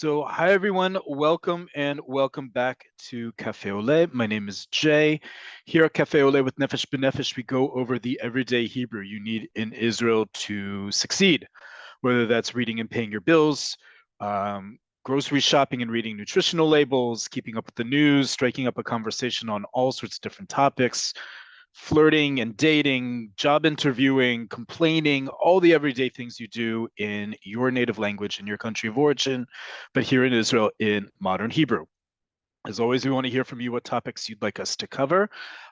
Hi everyone, welcome and welcome back to Cafe Oleh. My name is Jay. Here at Cafe Oleh with Nefesh B'Nefesh, we go over the everyday Hebrew you need in Israel to succeed, whether that's reading and paying your bills, grocery shopping and reading nutritional labels, keeping up with the news, striking up a conversation on all sorts of different topics, flirting and dating, job interviewing, complaining, all the everyday things you do in your native language in your country of origin, but here in Israel in modern Hebrew. As always, we want to hear from you what topics you'd like us to cover.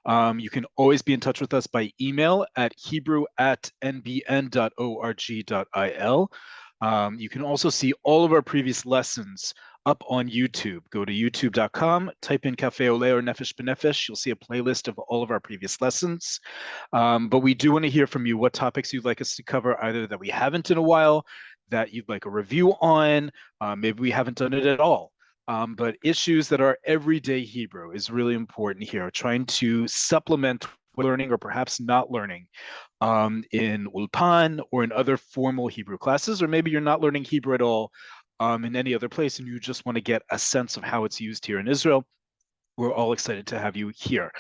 You can always be in touch with us by email at hebrew@nbn.org.il. You can also see all of our previous lessons up on YouTube. Go to youtube.com, type in Cafe Oleh or Nefesh B'Nefesh. You'll see a playlist of all of our previous lessons. But we do want to hear from you what topics you'd like us to cover, either that we haven't in a while, that you'd like a review on, maybe we haven't done it at all. But issues that are everyday Hebrew is really important here, trying to supplement learning or perhaps not learning in Ulpan or in other formal Hebrew classes, or maybe you're not learning Hebrew at all in any other place and you just want to get a sense of how it's used here in Israel. We're all excited to have you here.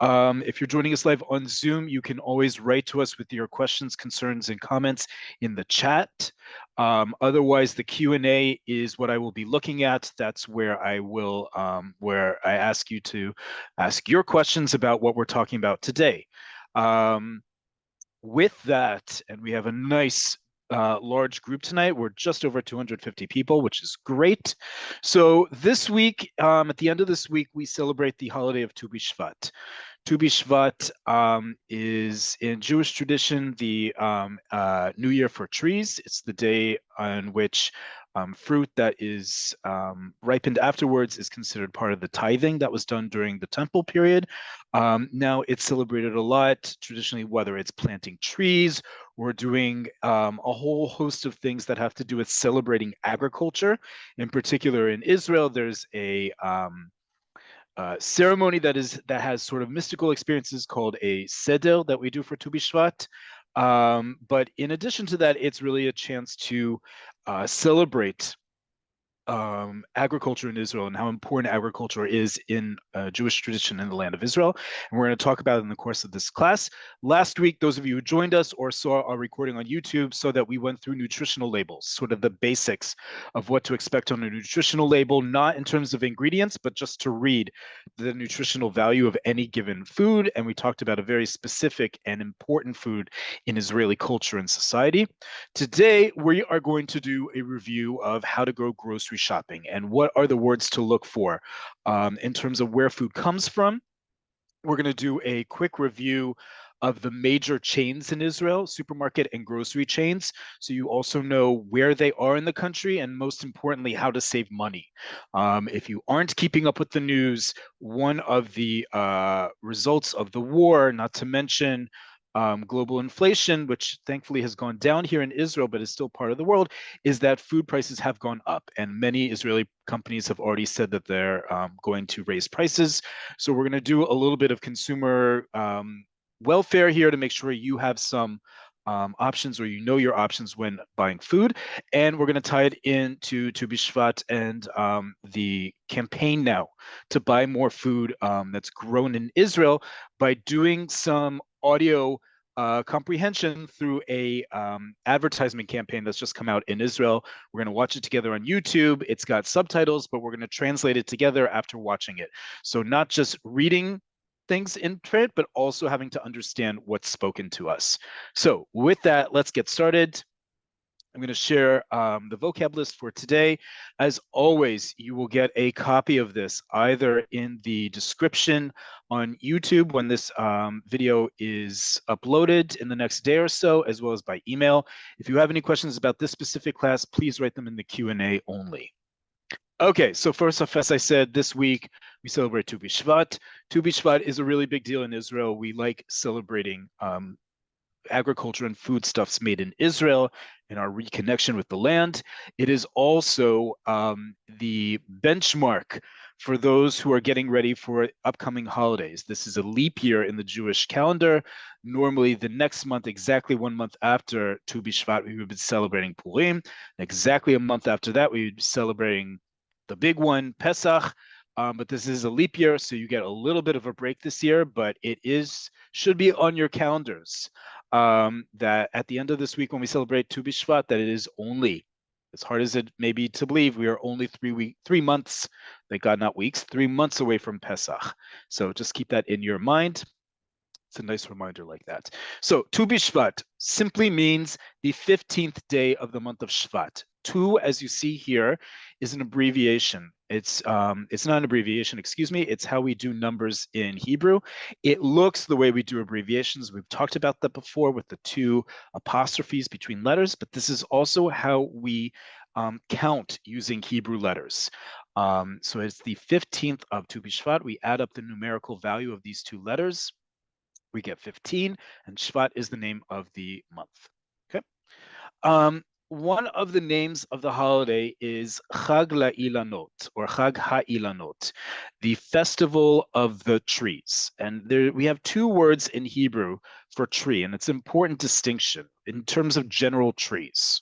If you're joining us live on Zoom, you can always write to us with your questions, concerns, and comments in the chat. Otherwise, the Q&A is what I will be looking at. That's where I will, where I ask you to ask your questions about what we're talking about today. With that, and we have a nice large group tonight. We're just over 250 people, which is great. So this week, at the end of this week, we celebrate the holiday of Tu Bishvat. Tu Bishvat is in Jewish tradition the New Year for trees. It's the day on which fruit that is ripened afterwards is considered part of the tithing that was done during the temple period. Now it's celebrated a lot traditionally, whether it's planting trees or doing a whole host of things that have to do with celebrating agriculture. In particular, in Israel, there's a ceremony that has sort of mystical experiences called a seder that we do for Tu B'Shvat. But in addition to that, it's really a chance to celebrate agriculture in Israel and how important agriculture is in Jewish tradition in the land of Israel. And we're going to talk about it in the course of this class. Last week, those of you who joined us or saw our recording on YouTube saw that we went through nutritional labels, sort of the basics of what to expect on a nutritional label, not in terms of ingredients, but just to read the nutritional value of any given food. And we talked about a very specific and important food in Israeli culture and society. Today, we are going to do a review of how to go grocery shopping and what are the words to look for in terms of where food comes from. We're going to do a quick review of the major chains in Israel, supermarket and grocery chains, so you also know where they are in the country and most importantly, how to save money. If you aren't keeping up with the news, one of the results of the war, not to mention global inflation, which thankfully has gone down here in Israel, but is still part of the world, is that food prices have gone up. And many Israeli companies have already said that they're going to raise prices. So we're going to do a little bit of consumer welfare here to make sure you have some options or you know your options when buying food. And we're going to tie it into Tu B'Shvat and the campaign now to buy more food that's grown in Israel by doing some audio comprehension through a advertisement campaign that's just come out in Israel. We're going to watch it together on YouTube. It's got subtitles, but we're going to translate it together after watching it. So not just reading things in print, but also having to understand what's spoken to us. So with that, let's get started. I'm going to share the vocab list for today. As always, you will get a copy of this either in the description on YouTube when this video is uploaded in the next day or so, as well as by email. If you have any questions about this specific class, please write them in the Q&A only. Okay, so first off, as I said, this week we celebrate Tu B'Shvat. Tu B'Shvat is a really big deal in Israel. We like celebrating agriculture and foodstuffs made in Israel and our reconnection with the land. It is also the benchmark for those who are getting ready for upcoming holidays. This is a leap year in the Jewish calendar. Normally, the next month, exactly 1 month after Tu B'Shvat, we would be celebrating Purim. And exactly a month after that, we would be celebrating the big one, Pesach. But this is a leap year, so you get a little bit of a break this year, but should be on your calendars that at the end of this week when we celebrate Tu B'Shvat, that it is only, as hard as it may be to believe, we are only 3 months, thank God not weeks, 3 months away from Pesach. So just keep that in your mind. It's a nice reminder like that. So Tu B'Shvat simply means the 15th day of the month of Shvat. Tu, as you see here, is an abbreviation. It's not an abbreviation, excuse me. It's how we do numbers in Hebrew. It looks the way we do abbreviations. We've talked about that before with the 2 apostrophes between letters, but this is also how we count using Hebrew letters. So it's the 15th of Tu B'Shvat. We add up the numerical value of these 2 letters. We get 15, and Shvat is the name of the month. Okay. One of the names of the holiday is Chag LaIlanot, or Chag HaIlanot, the festival of the trees. And there we have 2 words in Hebrew for tree, and it's an important distinction in terms of general trees.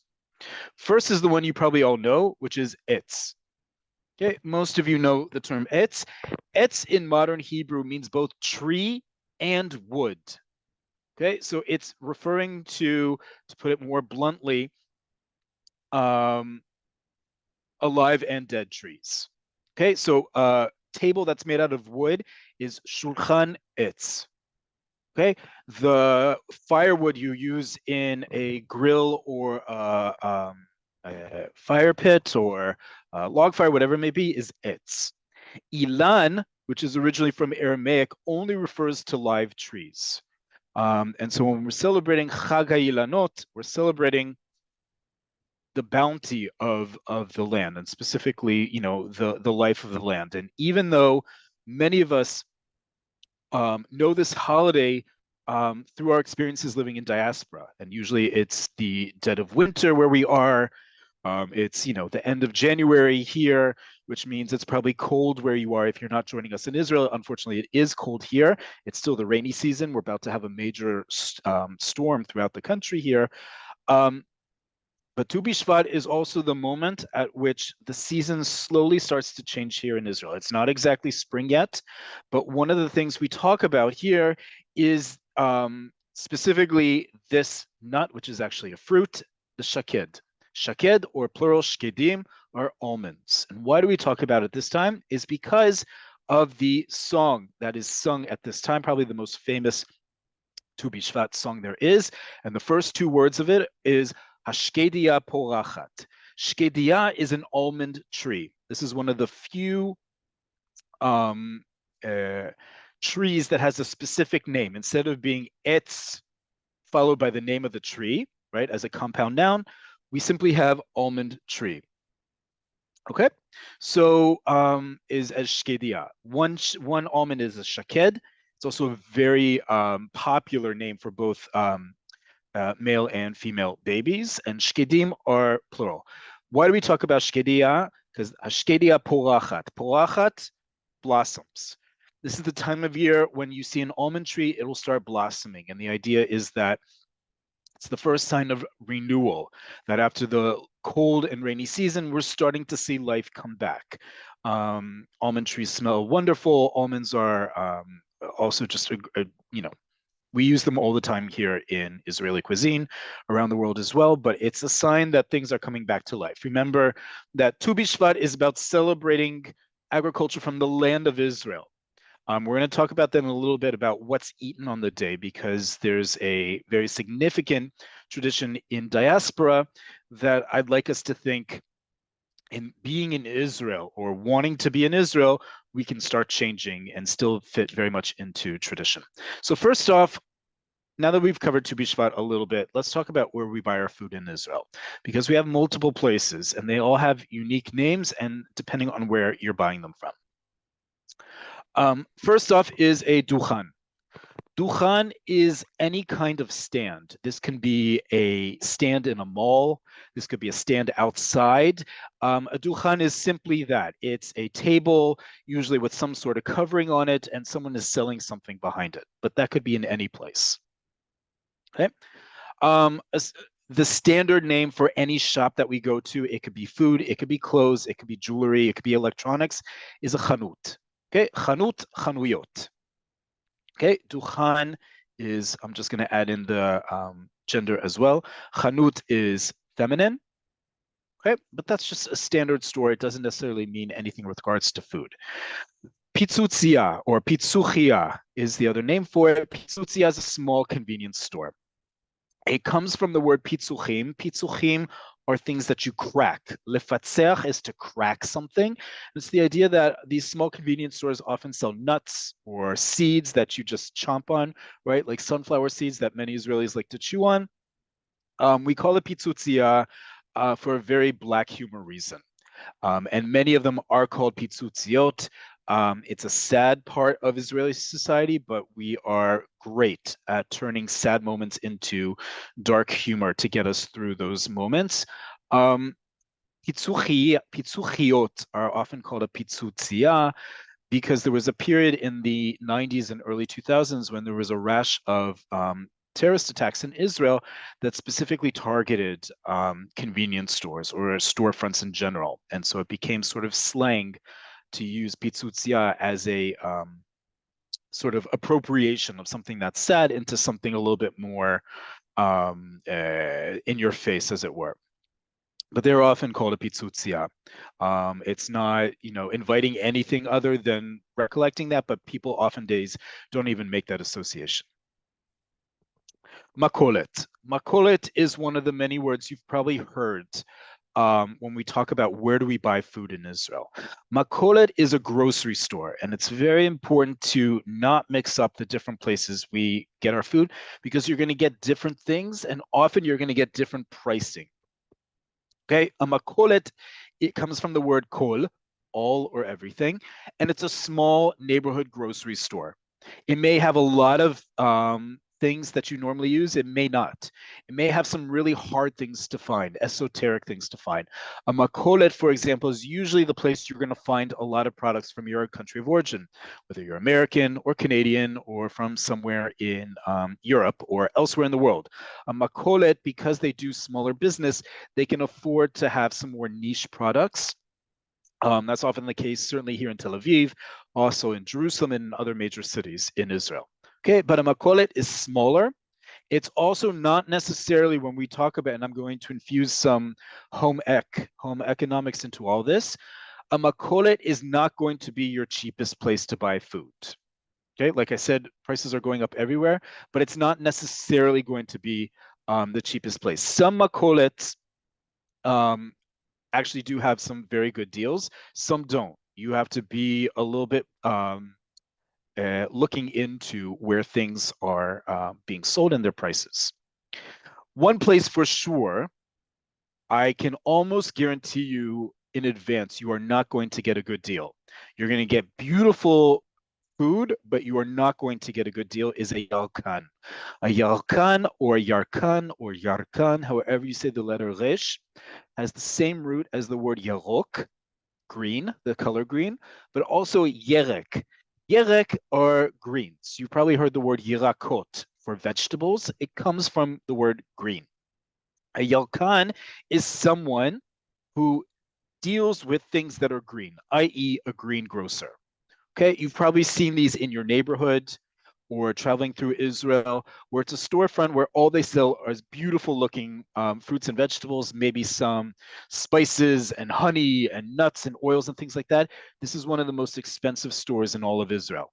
First is the one you probably all know, which is etz. Okay, most of you know the term etz. Etz in modern Hebrew means both tree and wood. Okay, so it's referring to put it more bluntly, alive and dead trees. Okay, so a table that's made out of wood is shulchan etz. Okay, the firewood you use in a grill or a fire pit or a log fire, whatever it may be, is etz. Ilan, which is originally from Aramaic, only refers to live trees. And so when we're celebrating Chag HaIlanot, we're celebrating the bounty of the land, and specifically, the life of the land. And even though many of us know this holiday through our experiences living in diaspora, and usually it's the dead of winter where we are. It's the end of January here, which means it's probably cold where you are if you're not joining us in Israel. Unfortunately, it is cold here. It's still the rainy season. We're about to have a major storm throughout the country here. But Tu B'Shvat is also the moment at which the season slowly starts to change here in Israel. It's not exactly spring yet, but one of the things we talk about here is specifically this nut, which is actually a fruit, the shaked. Shaked, or plural shkedim, are almonds. And why do we talk about it this time? Is because of the song that is sung at this time, probably the most famous Tu B'Shvat song there is. And the first 2 words of it is Hashkedia porachat. Shkedia is an almond tree. This is one of the few trees that has a specific name. Instead of being etz followed by the name of the tree, right, as a compound noun, we simply have almond tree. Okay, so is as shkedia. One almond is a shaked. It's also a very popular name for both male and female babies, and shkedim are plural. Why do we talk about shkedia? Because shkedia porachat. Porachat, blossoms. This is the time of year when you see an almond tree, it will start blossoming. And the idea is that it's the first sign of renewal, that after the cold and rainy season, we're starting to see life come back. Almond trees smell wonderful. Almonds are also just, we use them all the time here in Israeli cuisine, around the world as well, but it's a sign that things are coming back to life. Remember that Tu B'Shvat is about celebrating agriculture from the land of Israel. We're going to talk about that in a little bit, about what's eaten on the day, because there's a very significant tradition in diaspora that I'd like us to think, in being in Israel or wanting to be in Israel, we can start changing and still fit very much into tradition. So first off, now that we've covered Tu B'Shvat a little bit, let's talk about where we buy our food in Israel, because we have multiple places and they all have unique names, and depending on where you're buying them from. First off is a duchan. Duchan is any kind of stand. This can be a stand in a mall. This could be a stand outside. A duchan is simply that. It's a table, usually with some sort of covering on it, and someone is selling something behind it. But that could be in any place. Okay. The standard name for any shop that we go to, it could be food, it could be clothes, it could be jewelry, it could be electronics, is a chanut. Okay, chanut, chanuyot. Okay, duchan is, I'm just going to add in the gender as well. Chanut is feminine. Okay, but that's just a standard store. It doesn't necessarily mean anything with regards to food. Pitzutzia or pitzuchia is the other name for it. Pitzutzia is a small convenience store. It comes from the word pitzuchim. Pitzuchim are things that you crack. Lefatzer is to crack something. It's the idea that these small convenience stores often sell nuts or seeds that you just chomp on, right? Like sunflower seeds that many Israelis like to chew on. We call it pitzutzia for a very black humor reason. And many of them are called pitzutziot. It's a sad part of Israeli society, but we are great at turning sad moments into dark humor to get us through those moments. Pitzuchiot are often called a pitzutzia because there was a period in the 90s and early 2000s when there was a rash of terrorist attacks in Israel that specifically targeted convenience stores or storefronts in general. And so it became sort of slang to use pitzutzia as a sort of appropriation of something that's sad into something a little bit more in your face, as it were. But they're often called a pitzutzia. It's not, inviting anything other than recollecting that, but people often days don't even make that association. Makolet. Makolet is one of the many words you've probably heard when we talk about where do we buy food in Israel. Makolet is a grocery store, and it's very important to not mix up the different places we get our food because you're going to get different things, and often you're going to get different pricing. Okay, a makolet, it comes from the word kol, all or everything, and it's a small neighborhood grocery store. It may have a lot of things that you normally use. It may not. It may have some really hard things to find, esoteric things to find. A makolet, for example, is usually the place you're going to find a lot of products from your country of origin, whether you're American or Canadian or from somewhere in Europe or elsewhere in the world. A makolet, because they do smaller business, they can afford to have some more niche products. That's often the case, certainly here in Tel Aviv, also in Jerusalem and in other major cities in Israel. Okay, but a makolet is smaller. It's also not necessarily, when we talk about, and I'm going to infuse some home economics into all this, a makolet is not going to be your cheapest place to buy food. Okay, like I said, prices are going up everywhere, but it's not necessarily going to be the cheapest place. Some makolets actually do have some very good deals. Some don't. You have to be a little bit looking into where things are being sold and their prices. One place for sure, I can almost guarantee you in advance, you are not going to get a good deal. You're going to get beautiful food, but you are not going to get a good deal, is a yalkan. A yalkan or yarkan, however you say the letter resh, has the same root as the word yarok, green, the color green, but also yerek. Yerek are greens. You've probably heard the word yirakot for vegetables. It comes from the word green. A yalkan is someone who deals with things that are green, i.e. a green grocer. Okay, you've probably seen these in your neighborhood or traveling through Israel, where it's a storefront where all they sell are beautiful looking fruits and vegetables, maybe some spices and honey and nuts and oils and things like that. This is one of the most expensive stores in all of Israel.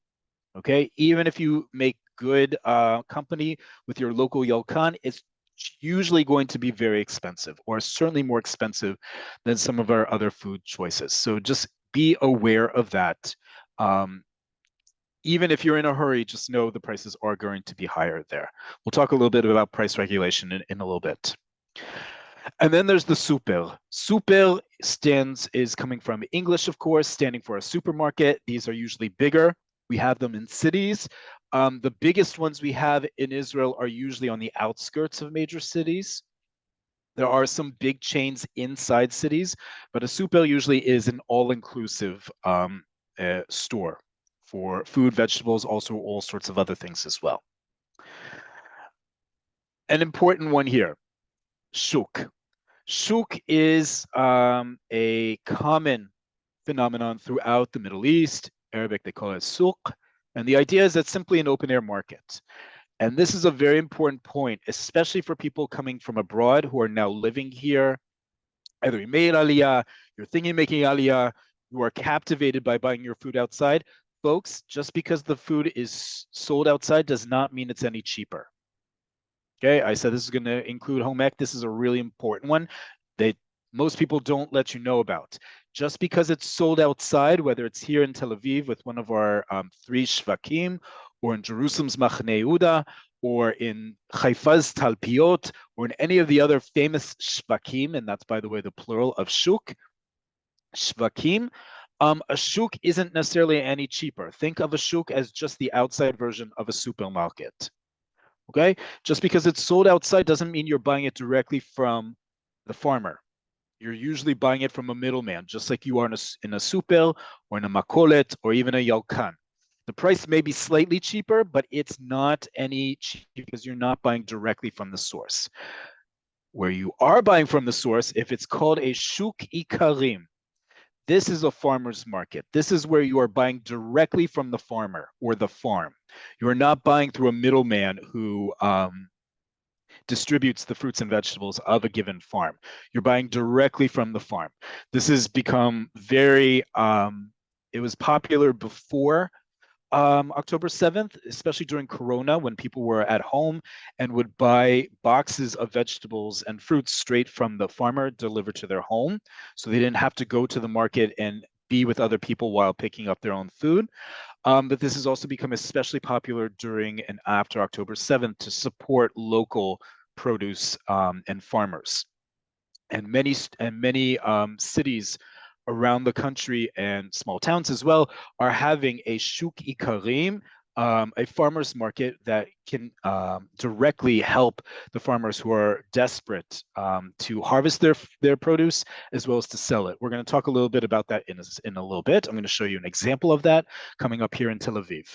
Okay, even if you make good company with your local yalkan, it's usually going to be very expensive, or certainly more expensive than some of our other food choices. So just be aware of that. Even if you're in a hurry, just know the prices are going to be higher there. We'll talk a little bit about price regulation in a little bit. And then there's the super. Super is coming from English, of course, standing for a supermarket. These are usually bigger. We have them in cities. The biggest ones we have in Israel are usually on the outskirts of major cities. There are some big chains inside cities, but a super usually is an all-inclusive store for food, vegetables, also all sorts of other things as well. An important one here, shuk. Shuk is a common phenomenon throughout the Middle East. Arabic, they call it souk. And the idea is it's simply an open air market. And this is a very important point, especially for people coming from abroad who are now living here. Either you made aliyah, you're thinking of making aliyah, you are captivated by buying your food outside. Folks, just because the food is sold outside does not mean it's any cheaper. Okay, I said this is going to include home ec. This is a really important one that most people don't let you know about. Just because it's sold outside, whether it's here in Tel Aviv with one of our 3 shvakim, or in Jerusalem's Machne Yehuda, or in Haifa's Talpiot, or in any of the other famous shvakim, and that's, by the way, the plural of shuk, shvakim, a shuk isn't necessarily any cheaper. Think of a shuk as just the outside version of a supermarket. Okay, just because it's sold outside doesn't mean you're buying it directly from the farmer. You're usually buying it from a middleman, just like you are in a super or in a makolet or even a yalkan. The price may be slightly cheaper, but it's not any cheaper because you're not buying directly from the source. Where you are buying from the source, if it's called a shuk ikarim, this is a farmer's market. This is where you are buying directly from the farmer or the farm. You are not buying through a middleman who distributes the fruits and vegetables of a given farm. You're buying directly from the farm. This has become very, it was popular before October 7th, especially during Corona, when people were at home and would buy boxes of vegetables and fruits straight from the farmer delivered to their home. So they didn't have to go to the market and be with other people while picking up their own food. But this has also become especially popular during and after October 7th to support local produce and farmers. And many cities around the country and small towns as well are having a shuk ikarim, a farmer's market that can directly help the farmers who are desperate to harvest their produce as well as to sell it. We're going to talk a little bit about that in a little bit. I'm going to show you an example of that coming up here in Tel Aviv.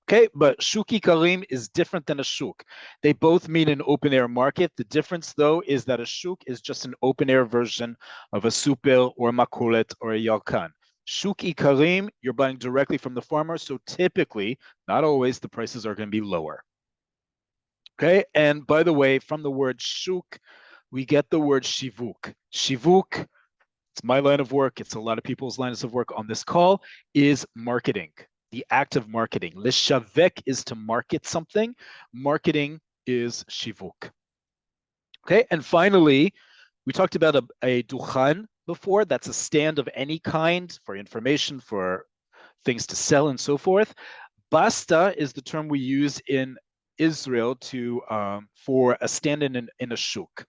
Okay, but shuk ikarim is different than a shuk. They both mean an open air market. The difference, though, is that a shuk is just an open air version of a super or a makulet or a yalkan. Shuk ikarim, you're buying directly from the farmer, so typically, not always, the prices are going to be lower. Okay, and by the way, from the word shuk, we get the word shivuk. Shivuk, it's my line of work, it's a lot of people's lines of work on this call, is marketing. The act of marketing. Lishavek is to market something. Marketing is shivuk. Okay, and finally, we talked about a duchan before. That's a stand of any kind for information, for things to sell and so forth. Basta is the term we use in Israel to for a stand in a shuk.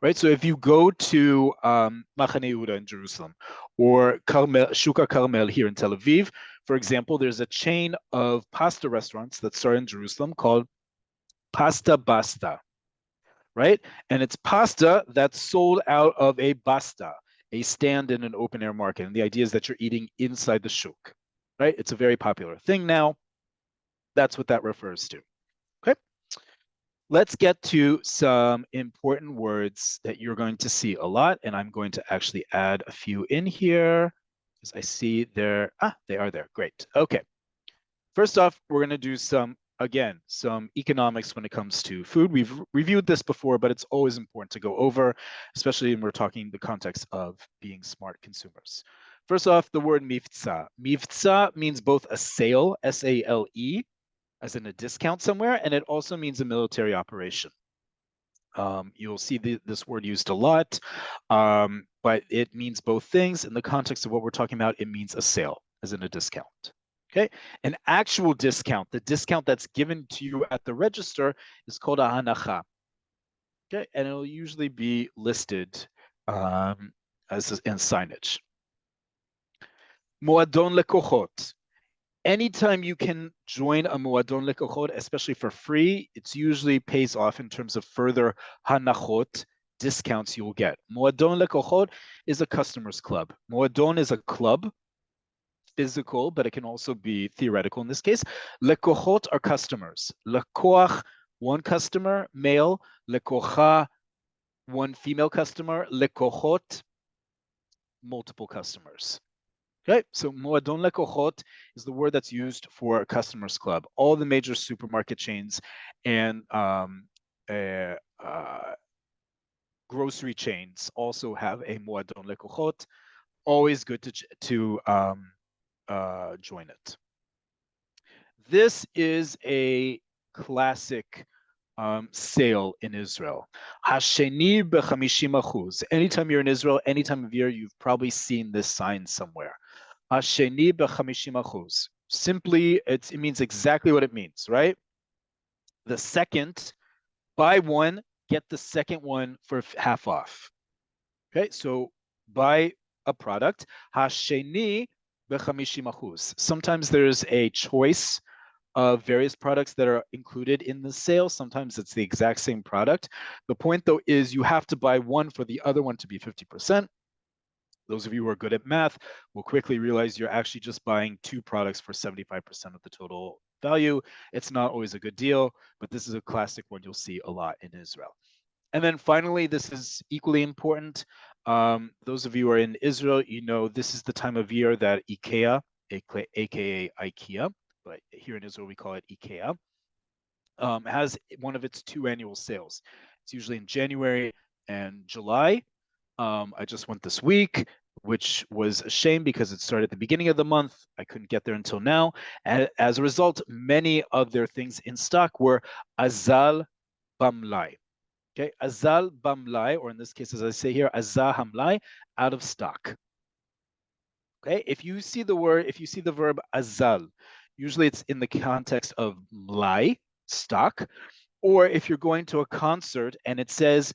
Right, so if you go to Machane Yehuda in Jerusalem or Shuka Carmel here in Tel Aviv, for example, there's a chain of pasta restaurants that start in Jerusalem called Pasta Basta, right? And it's pasta that's sold out of a basta, a stand in an open air market. And the idea is that you're eating inside the shuk, right? It's a very popular thing now. That's what that refers to. Okay. Let's get to some important words that you're going to see a lot, and I'm going to actually add a few in here because I see they are there. Great. Okay. First off, we're going to do some economics when it comes to food. We've reviewed this before, but it's always important to go over, especially when we're talking the context of being smart consumers. First off, the word mivtza. Mivtza means both a sale, S-A-L-E, as in a discount somewhere, and it also means a military operation. You'll see this word used a lot, but it means both things. In the context of what we're talking about, it means a sale, as in a discount. Okay, an actual discount, the discount that's given to you at the register, is called a hanacha. Okay, and it'll usually be listed as in signage. Moadon lekochot. anytime you can join a Muadon Lekochot, especially for free, it's usually pays off in terms of further hanachot, discounts you'll get. Muadon Lekochot is a customers club. Muadon is a club, physical, but it can also be theoretical in this case. Lekochot are customers. Lekoach, one customer, male. Lekocha, one female customer. Lekochot, multiple customers. Okay, so Moadon Lekochot is the word that's used for a customers club. All the major supermarket chains and grocery chains also have a Moadon Lekochot. Always good to join it. This is a classic sale in Israel. Hasheni b'50%. Anytime you're in Israel, any time of year, you've probably seen this sign somewhere. Hasheni b'50%. Simply, it means exactly what it means, right? The second, buy one, get the second one for half off. Okay, so buy a product. Hasheni b'50%. Sometimes there's a choice of various products that are included in the sale. Sometimes it's the exact same product. The point, though, is you have to buy one for the other one to be 50%. Those of you who are good at math will quickly realize you're actually just buying two products for 75% of the total value. It's not always a good deal, but this is a classic one you'll see a lot in Israel. And then finally, this is equally important. Those of you who are in Israel, you know this is the time of year that IKEA, aka IKEA, but here in Israel we call it IKEA, has one of its two annual sales. It's usually in January and July. I just went this week, which was a shame because it started at the beginning of the month. I couldn't get there until now. And as a result, many of their things in stock were azal bamlai. Okay, azal bamlai, or in this case, as I say here, azah hamlai, out of stock. Okay, if you see the verb azal, usually it's in the context of mlai, stock, or if you're going to a concert and it says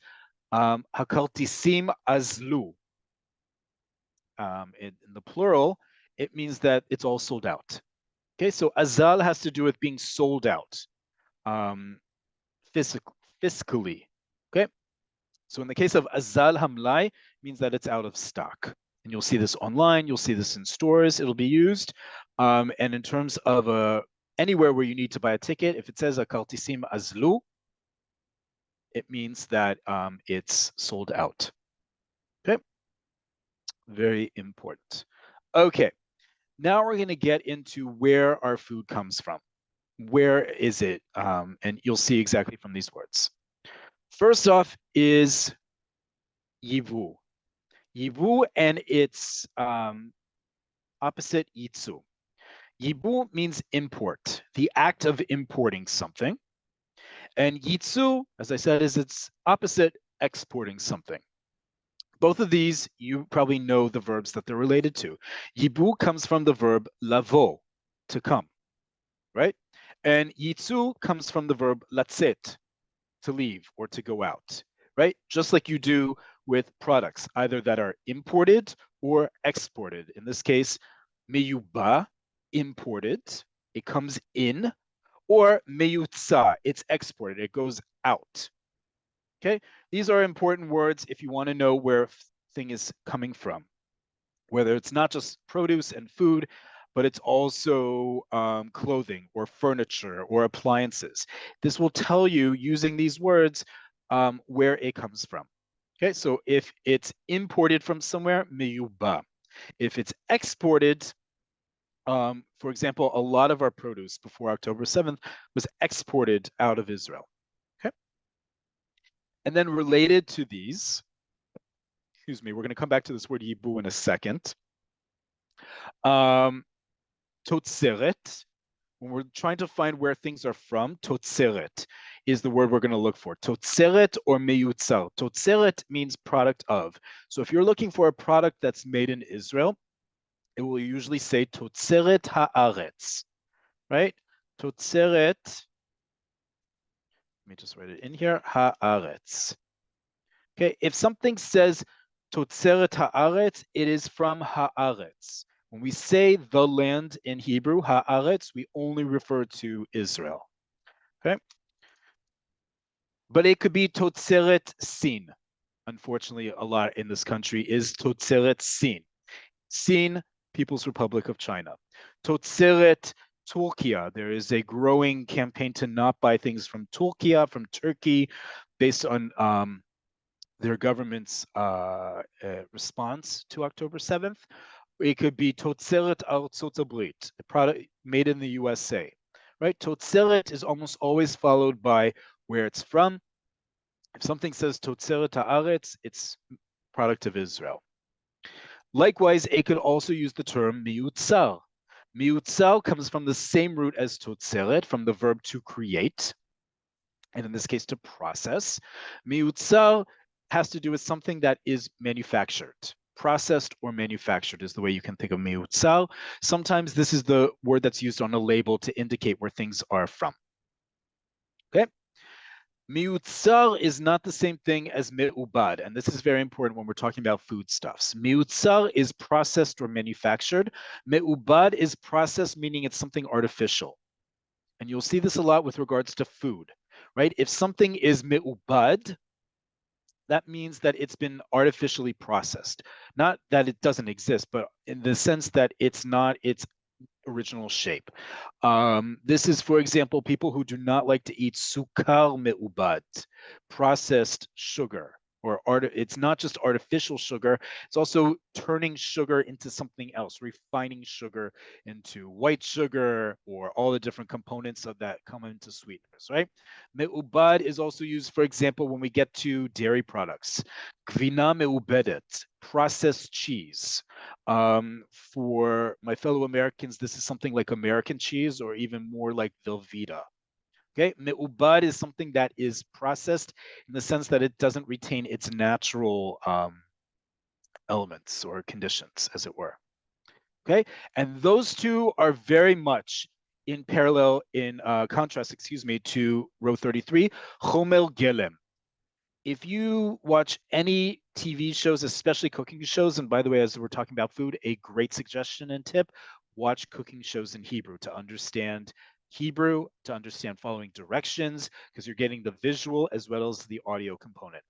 hakartisim azlu, in the plural, it means that it's all sold out. Okay, so azal has to do with being sold out, fiscally. Okay, so in the case of azal hamlai, it means that it's out of stock. And you'll see this online, you'll see this in stores, it'll be used. And in terms of anywhere where you need to buy a ticket, if it says hakartisim azlu, it means that it's sold out. Okay, very important. Okay, now we're going to get into where our food comes from. Where is it? And you'll see exactly from these words. First off is yivu. Yivu and its opposite, yitzu. Yivu means import, the act of importing something. And yitzu, as I said, is its opposite, exporting something. Both of these, you probably know the verbs that they're related to. Yibu comes from the verb lavo, to come, right? And yitzu comes from the verb latzet, to leave or to go out, right? Just like you do with products, either that are imported or exported. In this case, meyuba, imported, it comes in, or meyutza, it's exported, it goes out. Okay, these are important words if you want to know where thing is coming from, whether it's not just produce and food, but it's also clothing or furniture or appliances. This will tell you, using these words, where it comes from. Okay, so if it's imported from somewhere, miyuba. If it's exported, for example, a lot of our produce before October 7th was exported out of Israel. Okay. And then related to these, excuse me, we're going to come back to this word yibu in a second. Totzeret, when we're trying to find where things are from, totzeret is the word we're going to look for. Totzeret or meyutzar. Totzeret means product of. So if you're looking for a product that's made in Israel, it will usually say totzeret haaretz, right? Totzeret, let me just write it in here, haaretz. Okay, if something says totzeret haaretz, it is from haaretz. When we say the land in Hebrew, haaretz, we only refer to Israel. Okay? But it could be totzeret sin. Unfortunately, a lot in this country is totzeret sin. Sin, People's Republic of China. Totzeret Turkey. There is a growing campaign to not buy things from Turkey, based on their government's response to October 7th. It could be Totzeret Artzot Habrit, a product made in the USA, right? Totzeret is almost always followed by where it's from. If something says Totzeret Haaretz, it's product of Israel. Likewise, it could also use the term miutzar. Miutzar comes from the same root as totzeret, from the verb to create, and in this case, to process. Miutzar has to do with something that is manufactured. Processed or manufactured is the way you can think of miutzar. Sometimes this is the word that's used on a label to indicate where things are from. Okay? Miutzar is not the same thing as me'ubad, and this is very important when we're talking about foodstuffs. Miutzar is processed or manufactured. Me'ubad is processed, meaning it's something artificial. And you'll see this a lot with regards to food, right? If something is me'ubad, that means that it's been artificially processed. Not that it doesn't exist, but in the sense that it's not its original shape. This is, for example, people who do not like to eat sukar me'ubad, processed sugar, or it's not just artificial sugar, it's also turning sugar into something else, refining sugar into white sugar, or all the different components of that come into sweeteners, right? Me'ubad is also used, for example, when we get to dairy products. Gvina me'ubedet, processed cheese. For my fellow Americans, this is something like American cheese, or even more like Velveeta. Okay, me'ubad is something that is processed in the sense that it doesn't retain its natural elements or conditions, as it were. Okay, and those two are very much in parallel, in contrast, excuse me, to row 33, chomer gelem. If you watch any TV shows, especially cooking shows, and by the way, as we're talking about food, a great suggestion and tip, watch cooking shows in Hebrew to understand Hebrew, to understand following directions, because you're getting the visual as well as the audio component.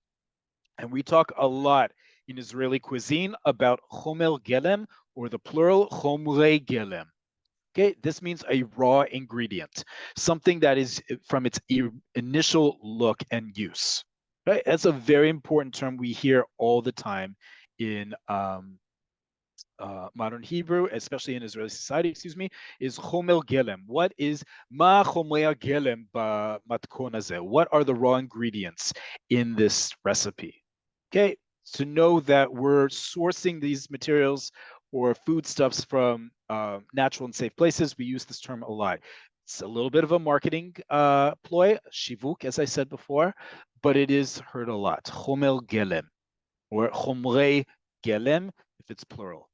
And we talk a lot in Israeli cuisine about chomer gelem, or the plural chomrei gelem. Okay, this means a raw ingredient, something that is from its initial look and use. Right, that's a very important term we hear all the time in modern Hebrew, especially in Israeli society, excuse me, is chomer gelem. What is ma chomer gelem b'matkon hazeh? What are the raw ingredients in this recipe? Okay, to know that we're sourcing these materials or foodstuffs from natural and safe places, we use this term a lot. It's a little bit of a marketing ploy, shivuk, as I said before, but it is heard a lot. Chomer gelem, or chomrei gelem, if it's plural.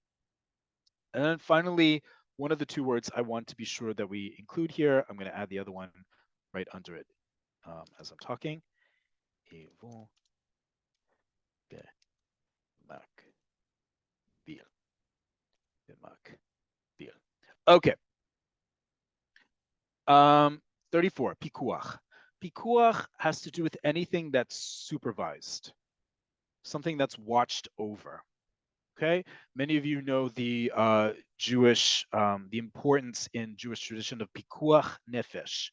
And then finally, one of the two words I want to be sure that we include here, I'm going to add the other one right under it as I'm talking. Okay. 34, pikuach. Pikuach has to do with anything that's supervised, something that's watched over. Okay, many of you know the the importance in Jewish tradition of pikuach nefesh,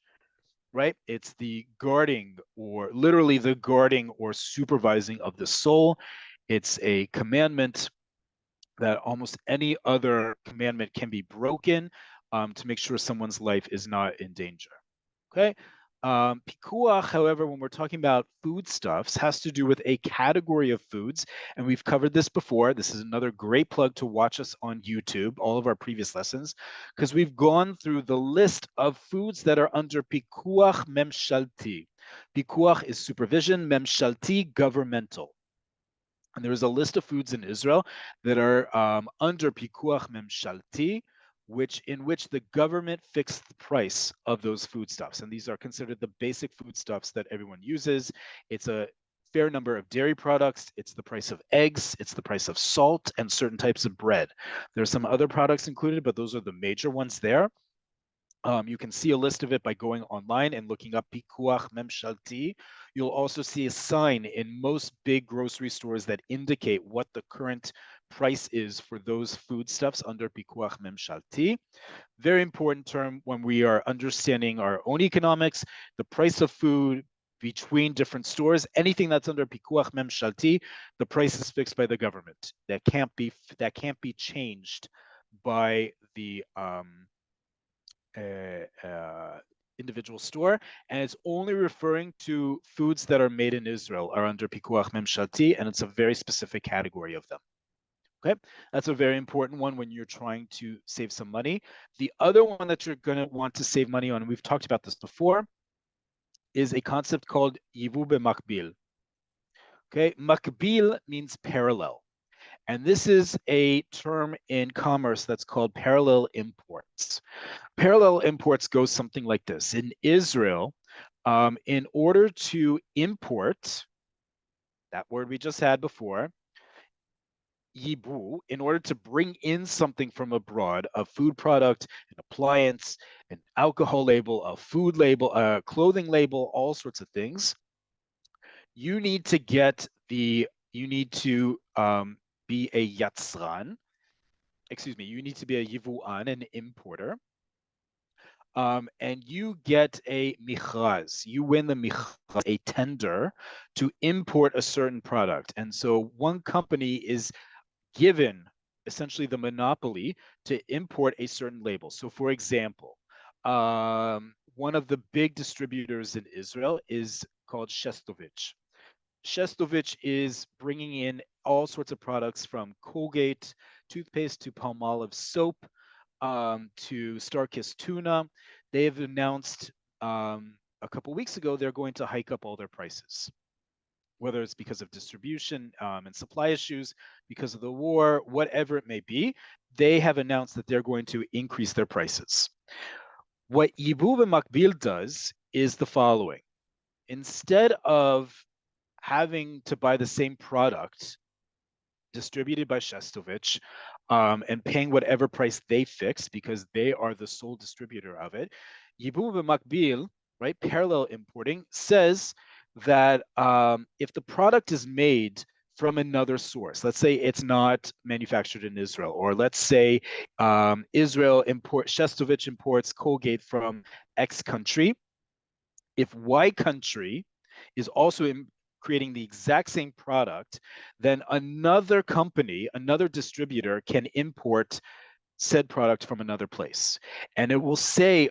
right? It's the guarding, or literally the guarding or supervising of the soul. It's a commandment that almost any other commandment can be broken to make sure someone's life is not in danger. Okay. Pikuach, however, when we're talking about foodstuffs, has to do with a category of foods, and we've covered this before. This is another great plug to watch us on YouTube, all of our previous lessons, because we've gone through the list of foods that are under pikuach memshalti. Pikuach is supervision, memshalti, governmental. And there is a list of foods in Israel that are under pikuach memshalti, in which the government fixed the price of those foodstuffs. And these are considered the basic foodstuffs that everyone uses. It's a fair number of dairy products, it's the price of eggs, it's the price of salt, and certain types of bread. There's some other products included, but those are the major ones there. You can see a list of it by going online and looking up Pikuach Memshalti. You'll also see a sign in most big grocery stores that indicate what the current price is for those foodstuffs under Pikuach Memshalti. Very important term when we are understanding our own economics, the price of food between different stores, anything that's under Pikuach Memshalti, the price is fixed by the government. That can't be changed by the individual store, and it's only referring to foods that are made in Israel are under Pikuach Memshalti, and it's a very specific category of them. Okay, that's a very important one when you're trying to save some money. The other one that you're going to want to save money on, and we've talked about this before, is a concept called Yivu B'Makbil. Okay, Makbil means parallel. And this is a term in commerce that's called parallel imports. Parallel imports go something like this. In Israel, in order to import, that word we just had before, yibu, in order to bring in something from abroad, a food product, an appliance, an alcohol label, a food label, a clothing label, all sorts of things, you need to be a yatzran, you need to be a yivuan, an importer. And you get a michraz. You win the michraz, a tender, to import a certain product. And so one company is given essentially the monopoly to import a certain label. So for example, one of the big distributors in Israel is called Shestovich. Shestovich is bringing in all sorts of products from Colgate toothpaste to Palmolive soap, to Starkist tuna. They have announced a couple weeks ago they're going to hike up all their prices, whether it's because of distribution and supply issues, because of the war, whatever it may be. They have announced that they're going to increase their prices. What Yibu Makbil does is the following. Instead of having to buy the same product distributed by Shestovich and paying whatever price they fix because they are the sole distributor of it, Yibum Makbil, right, parallel importing, says that if the product is made from another source, let's say it's not manufactured in Israel, or let's say Shestovich imports Colgate from X country, if Y country is also creating the exact same product, then another company, another distributor can import said product from another place. And it will say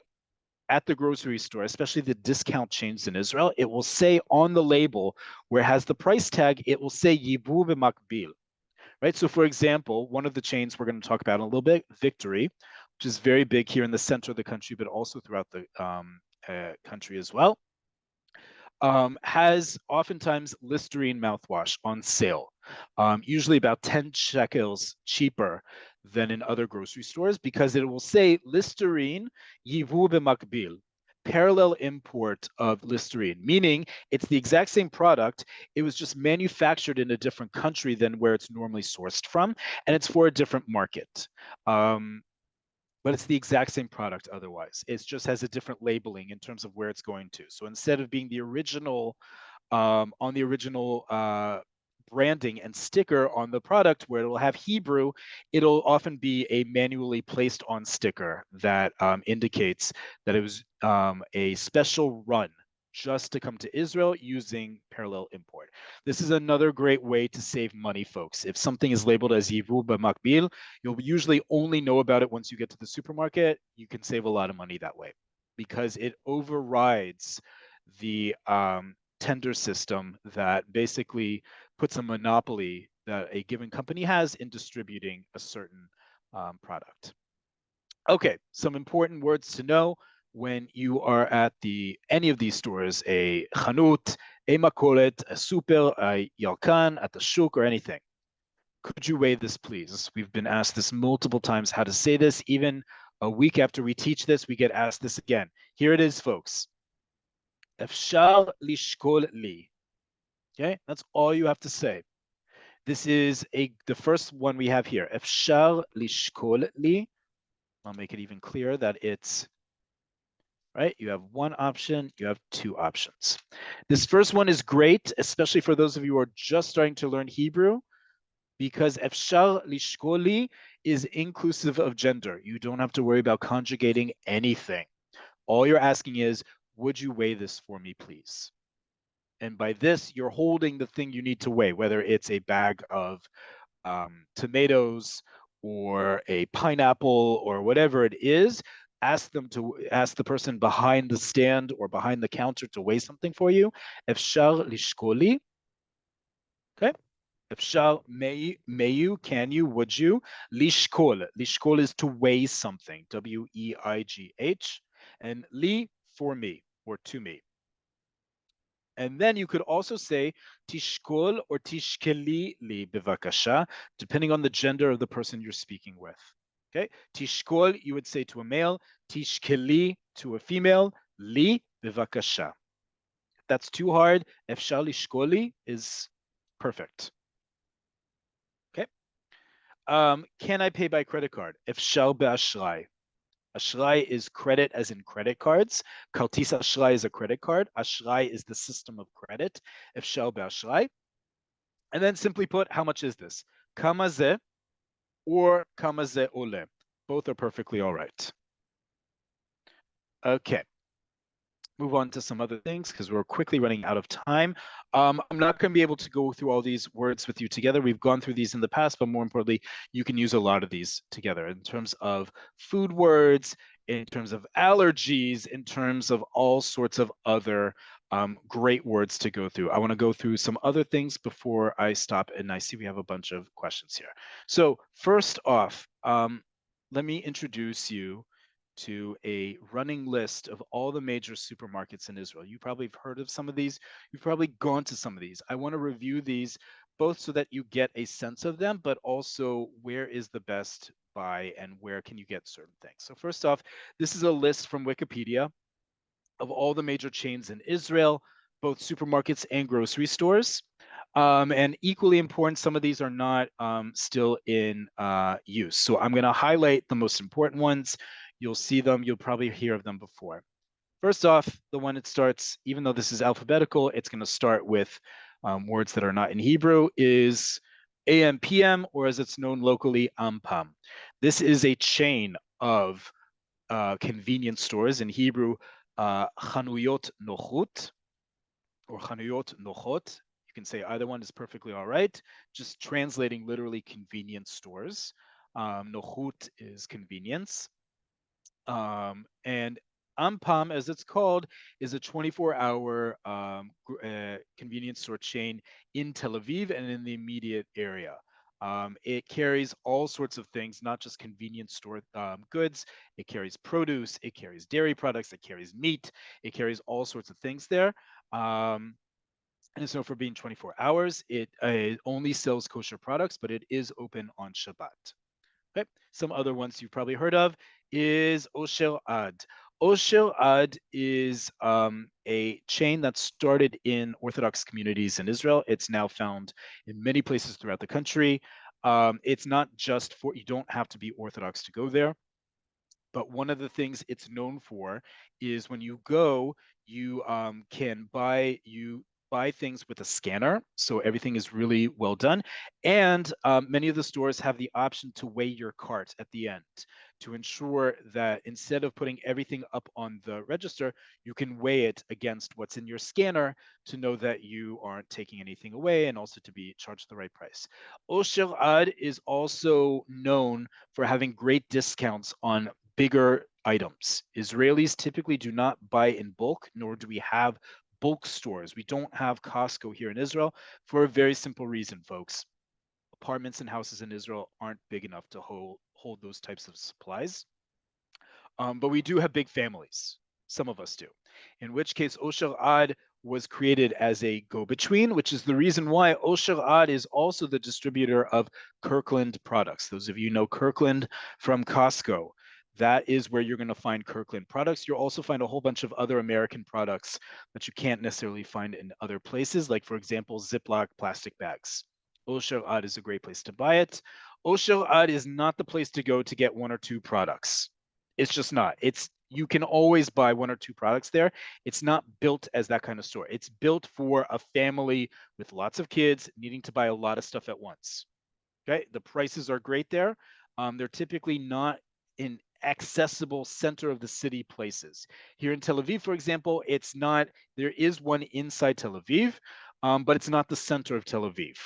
at the grocery store, especially the discount chains in Israel, it will say on the label where it has the price tag, it will say Yibu B'Makbil, right? So for example, one of the chains we're going to talk about in a little bit, Victory, which is very big here in the center of the country, but also throughout the country as well, has oftentimes Listerine mouthwash on sale, usually about 10 shekels cheaper than in other grocery stores, because it will say Listerine Yivu B'Makbil, parallel import of Listerine, meaning it's the exact same product. It was just manufactured in a different country than where it's normally sourced from, and it's for a different market. But it's the exact same product otherwise. It just has a different labeling in terms of where it's going to. So instead of being the original, on the original branding and sticker on the product where it'll have Hebrew, it'll often be a manually placed on sticker that indicates that it was a special run just to come to Israel using parallel import. This is another great way to save money, folks. If something is labeled as Yivu B'Makbil, you'll usually only know about it once you get to the supermarket. You can save a lot of money that way because it overrides the tender system that basically puts a monopoly that a given company has in distributing a certain product. Okay, some important words to know when you are at any of these stores, a chanut, a makolet, a super, a yalkan, at the shuk, or anything. Could you weigh this, please? We've been asked this multiple times how to say this. Even a week after we teach this, we get asked this again. Here it is, folks. Efshar lishkol li. Okay, that's all you have to say. This is the first one we have here. Efshar lishkol li. I'll make it even clearer that it's right. You have one option, you have two options. This first one is great, especially for those of you who are just starting to learn Hebrew, because efshar lishkol li is inclusive of gender. You don't have to worry about conjugating anything. All you're asking is, would you weigh this for me, please? And by this, you're holding the thing you need to weigh, whether it's a bag of tomatoes or a pineapple or whatever it is. Ask the person behind the stand or behind the counter to weigh something for you. Efshar lishkoli. Okay. Efshar may you, can you, would you? Lishkol. Lishkol is to weigh something. W-E-I-G-H. And li for me or to me. And then you could also say tishkol or tishkeli li bivakasha, depending on the gender of the person you're speaking with. Okay, tishkol you would say to a male, tishkeli to a female, li bivakasha. If that's too hard, efshar lishkoli is perfect. Okay. Can I pay by credit card? Efshar be'ashrai. Ashrai is credit as in credit cards. Kartis Ashrai is a credit card. Ashrai is the system of credit. Efshar be'ashrai. And then simply put, how much is this? Kama ze or kama ze oleh. Both are perfectly all right. Okay. Move on to some other things because we're quickly running out of time. I'm not going to be able to go through all these words with you together. We've gone through these in the past, but more importantly, you can use a lot of these together in terms of food words, in terms of allergies, in terms of all sorts of other great words to go through. I want to go through some other things before I stop, and I see we have a bunch of questions here. So first off, let me introduce you to a running list of all the major supermarkets in Israel. You probably have heard of some of these. You've probably gone to some of these. I want to review these both so that you get a sense of them, but also where is the best buy and where can you get certain things. So first off, this is a list from Wikipedia of all the major chains in Israel, both supermarkets and grocery stores. And equally important, some of these are not still in use. So I'm going to highlight the most important ones. You'll see them. You'll probably hear of them before. First off, the one that starts, even though this is alphabetical, it's going to start with words that are not in Hebrew, is AMPM, or as it's known locally, Ampam. This is a chain of convenience stores. In Hebrew, Chanuyot Nochut or Chanuyot Nochot. You can say either one is perfectly all right. Just translating literally convenience stores. Nochut is convenience. And Ampam, as it's called, is a 24-hour convenience store chain in Tel Aviv and in the immediate area. It carries all sorts of things, not just convenience store goods. It carries produce, it carries dairy products, it carries meat, it carries all sorts of things there. And so for being 24 hours, it only sells kosher products, but it is open on Shabbat. Okay. Some other ones you've probably heard of is Osher Ad. Osher Ad is a chain that started in Orthodox communities in Israel. It's now found in many places throughout the country. It's not just for, you don't have to be Orthodox to go there. But one of the things it's known for is when you go, you can buy things with a scanner, so everything is really well done. And many of the stores have the option to weigh your cart at the end to ensure that instead of putting everything up on the register, you can weigh it against what's in your scanner to know that you aren't taking anything away and also to be charged the right price. Osher Ad is also known for having great discounts on bigger items. Israelis typically do not buy in bulk, nor do we have bulk stores. We don't have Costco here in Israel for a very simple reason, folks. Apartments and houses in Israel aren't big enough to hold those types of supplies. But we do have big families. Some of us do. In which case, Osher Ad was created as a go-between, which is the reason why Osher Ad is also the distributor of Kirkland products. Those of you know Kirkland from Costco. That is where you're going to find Kirkland products. You'll also find a whole bunch of other American products that you can't necessarily find in other places, like, for example, Ziploc plastic bags. Osher Ad is a great place to buy it. Osher Ad is not the place to go to get one or two products. It's just not. It's you can always buy one or two products there. It's not built as that kind of store. It's built for a family with lots of kids needing to buy a lot of stuff at once. Okay, the prices are great there. They're typically not in accessible center of the city places. Here in Tel Aviv, for example, it's not. There is one inside Tel Aviv, but it's not the center of Tel Aviv.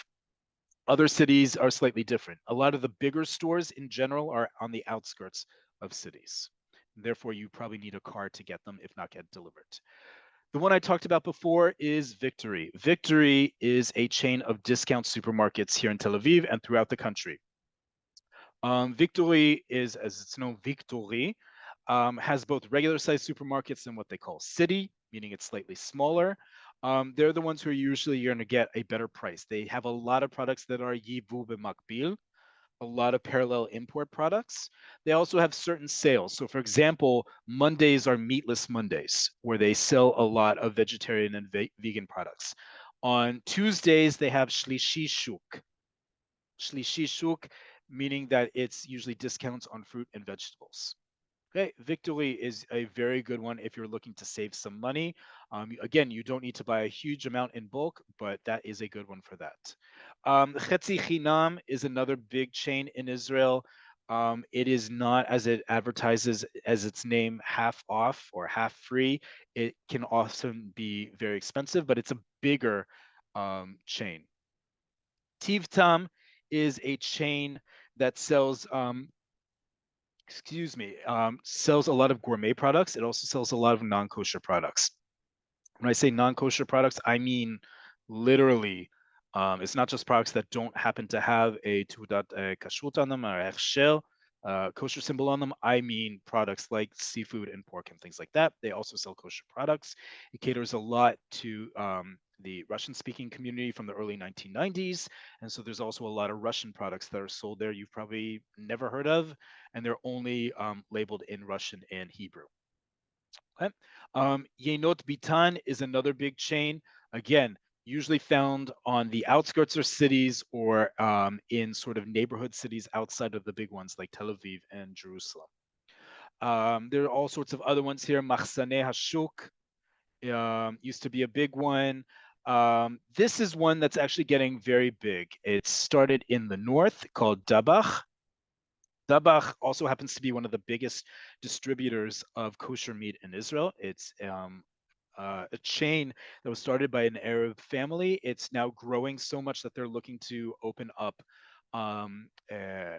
Other cities are slightly different. A lot of the bigger stores in general are on the outskirts of cities. Therefore, you probably need a car to get them, if not get delivered. The one I talked about before is Victory. Victory is a chain of discount supermarkets here in Tel Aviv and throughout the country. Victory is, as it's known, Victory, has both regular sized supermarkets and what they call city, meaning it's slightly smaller. They're the ones who are usually going to get a better price. They have a lot of products that are Yivu B'Makbil, a lot of parallel import products. They also have certain sales. So, for example, Mondays are Meatless Mondays, where they sell a lot of vegetarian and vegan products. On Tuesdays, they have Shlishi Shuk. Shlishi Shuk, meaning that it's usually discounts on fruit and vegetables. Okay, Victory is a very good one if you're looking to save some money. Again, you don't need to buy a huge amount in bulk, but that is a good one for that. Chetzi Chinam is another big chain in Israel. It is not, as it advertises as its name, half off or half free. It can often be very expensive, but it's a bigger chain. Tivtam is a chain that sells sells a lot of gourmet products. It also sells a lot of non-kosher products. When I say non-kosher products, I mean literally. It's not just products that don't happen to have a Tudat Kashrut on them or Hechsher, kosher symbol on them. I mean products like seafood and pork and things like that. They also sell kosher products. It caters a lot to the Russian-speaking community from the early 1990s, and so there's also a lot of Russian products that are sold there you've probably never heard of, and they're only labeled in Russian and Hebrew. Okay. Yenot Bitan is another big chain. Again, usually found on the outskirts of cities or in sort of neighborhood cities outside of the big ones like Tel Aviv and Jerusalem. There are all sorts of other ones here. Machsaneh Hashuk used to be a big one. This is one that's actually getting very big. It started in the north called Dabach. Dabach also happens to be one of the biggest distributors of kosher meat in Israel. It's a chain that was started by an Arab family. It's now growing so much that they're looking to open up um, uh,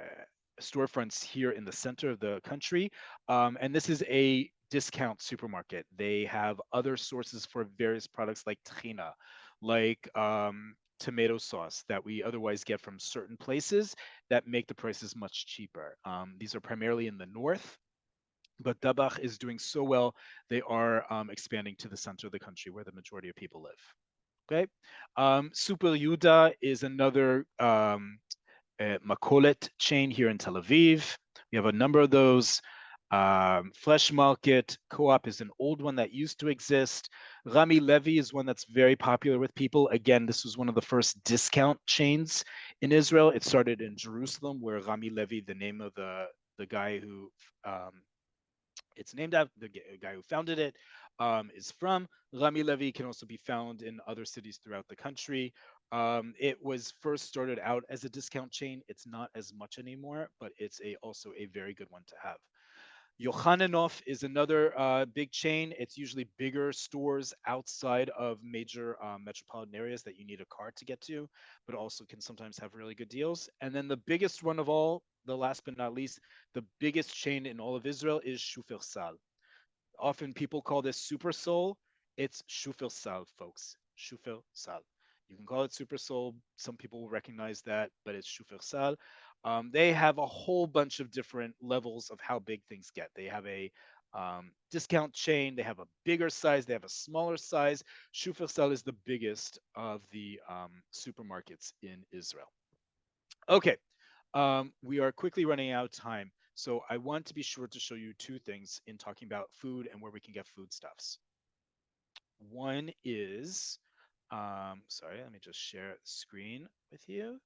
storefronts here in the center of the country. And this is a discount supermarket. They have other sources for various products like tahina, like tomato sauce that we otherwise get from certain places that make the prices much cheaper. These are primarily in the north, but Dabach is doing so well, they are expanding to the center of the country where the majority of people live. Okay. Super Yuda is another Makolet chain here in Tel Aviv. We have a number of those. Flesh Market, Co-op is an old one that used to exist. Rami Levi is one that's very popular with people. Again, this was one of the first discount chains in Israel. It started in Jerusalem, where Rami Levi, the name of the guy who it's named after the guy who founded it, is from. Rami Levi can also be found in other cities throughout the country. It was first started out as a discount chain. It's not as much anymore, but it's also a very good one to have. Yochanan is another big chain. It's usually bigger stores outside of major metropolitan areas that you need a car to get to, but also can sometimes have really good deals. And then the biggest one of all, the last but not least, the biggest chain in all of Israel is Shufersal. Often people call this Super Soul. It's Shufersal, folks. Shufersal. You can call it Super Soul. Some people will recognize that, but it's Shufersal. They have a whole bunch of different levels of how big things get. They have a discount chain. They have a bigger size. They have a smaller size. Shufersal is the biggest of the supermarkets in Israel. Okay, we are quickly running out of time. So I want to be sure to show you two things in talking about food and where we can get foodstuffs. One is, sorry, let me just share screen with you.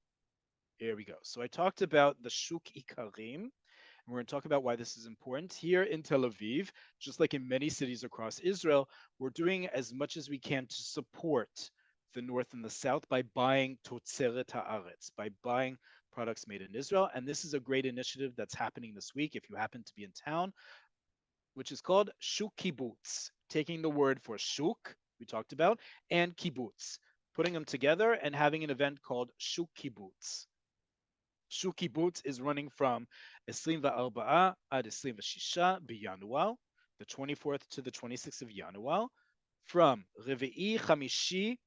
Here we go. So I talked about the Shuk Ikarim. We're going to talk about why this is important. Here in Tel Aviv, just like in many cities across Israel, we're doing as much as we can to support the North and the South by buying Totzeret Haaretz, by buying products made in Israel. And this is a great initiative that's happening this week if you happen to be in town, which is called Shuk Kibbutz, taking the word for Shuk, we talked about, and Kibbutz, putting them together and having an event called Shuk Kibbutz. Shuk Kibbutz is running from 24 ad 26 b'Yanuar, the 24th to the 26th of Yanuar, from Revi'i Chamishi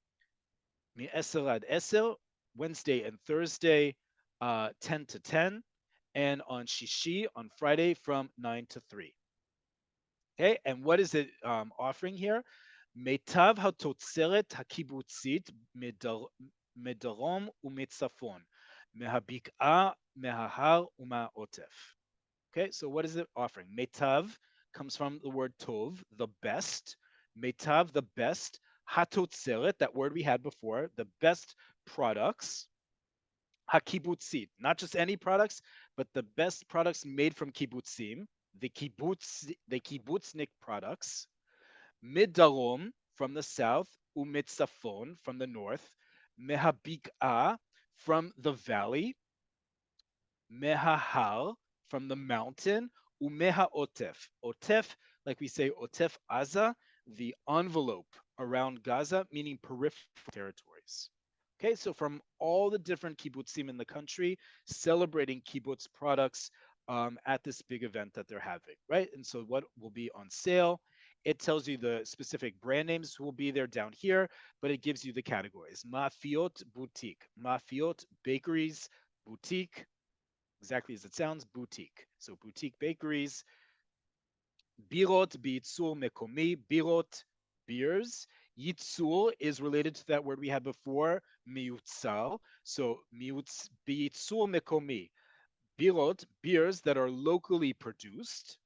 mi-10 ad 10, Wednesday and Thursday, 10 to 10, and on Shishi, on Friday, from 9 to 3. Okay, and what is it offering here? Meitav hatotzeret hakibutzit medarom umetzafon, mehabik'a, mehahar, uma'otef. Okay, so what is it offering? Meitav comes from the word tov, the best. Meitav, the best. Hatotzeret, that word we had before, the best products. Hakibutzit, not just any products, but the best products made from kibbutzim, the kibbutznik products. Midarom, from the south, umitzafon, from the north, mehabik'a, from the valley, mehahar, from the mountain, umeha otef. Otef, like we say, otef Aza, the envelope around Gaza, meaning peripheral territories. Okay, so from all the different kibbutzim in the country, celebrating kibbutz products at this big event that they're having, right? And so what will be on sale? It tells you the specific brand names will be there down here, but it gives you the categories. Mafiot boutique, Mafiot bakeries, boutique, exactly as it sounds, boutique. So boutique bakeries. Birot b'yitzur mekomi, birot, beers. Yitzur is related to that word we had before, miyutzar. So b'yitzur mekomi, birot, beers that are locally produced,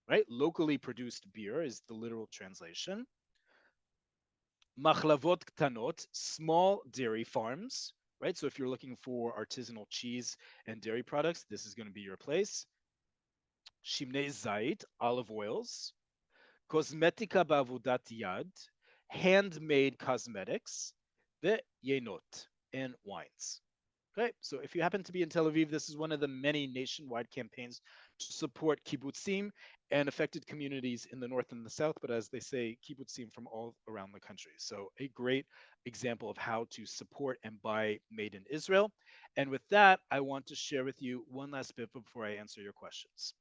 right? Locally produced beer is the literal translation. Machlavot ktanot, small dairy farms, right? So if you're looking for artisanal cheese and dairy products, this is going to be your place. Shimnei zait, olive oils. Cosmetica ba'avodat yad, handmade cosmetics. Ve'yenot, and wines. Okay, so if you happen to be in Tel Aviv, this is one of the many nationwide campaigns to support kibbutzim and affected communities in the north and the south, but as they say, kibbutzim from all around the country. So a great example of how to support and buy made in Israel. And with that, I want to share with you one last bit before I answer your questions.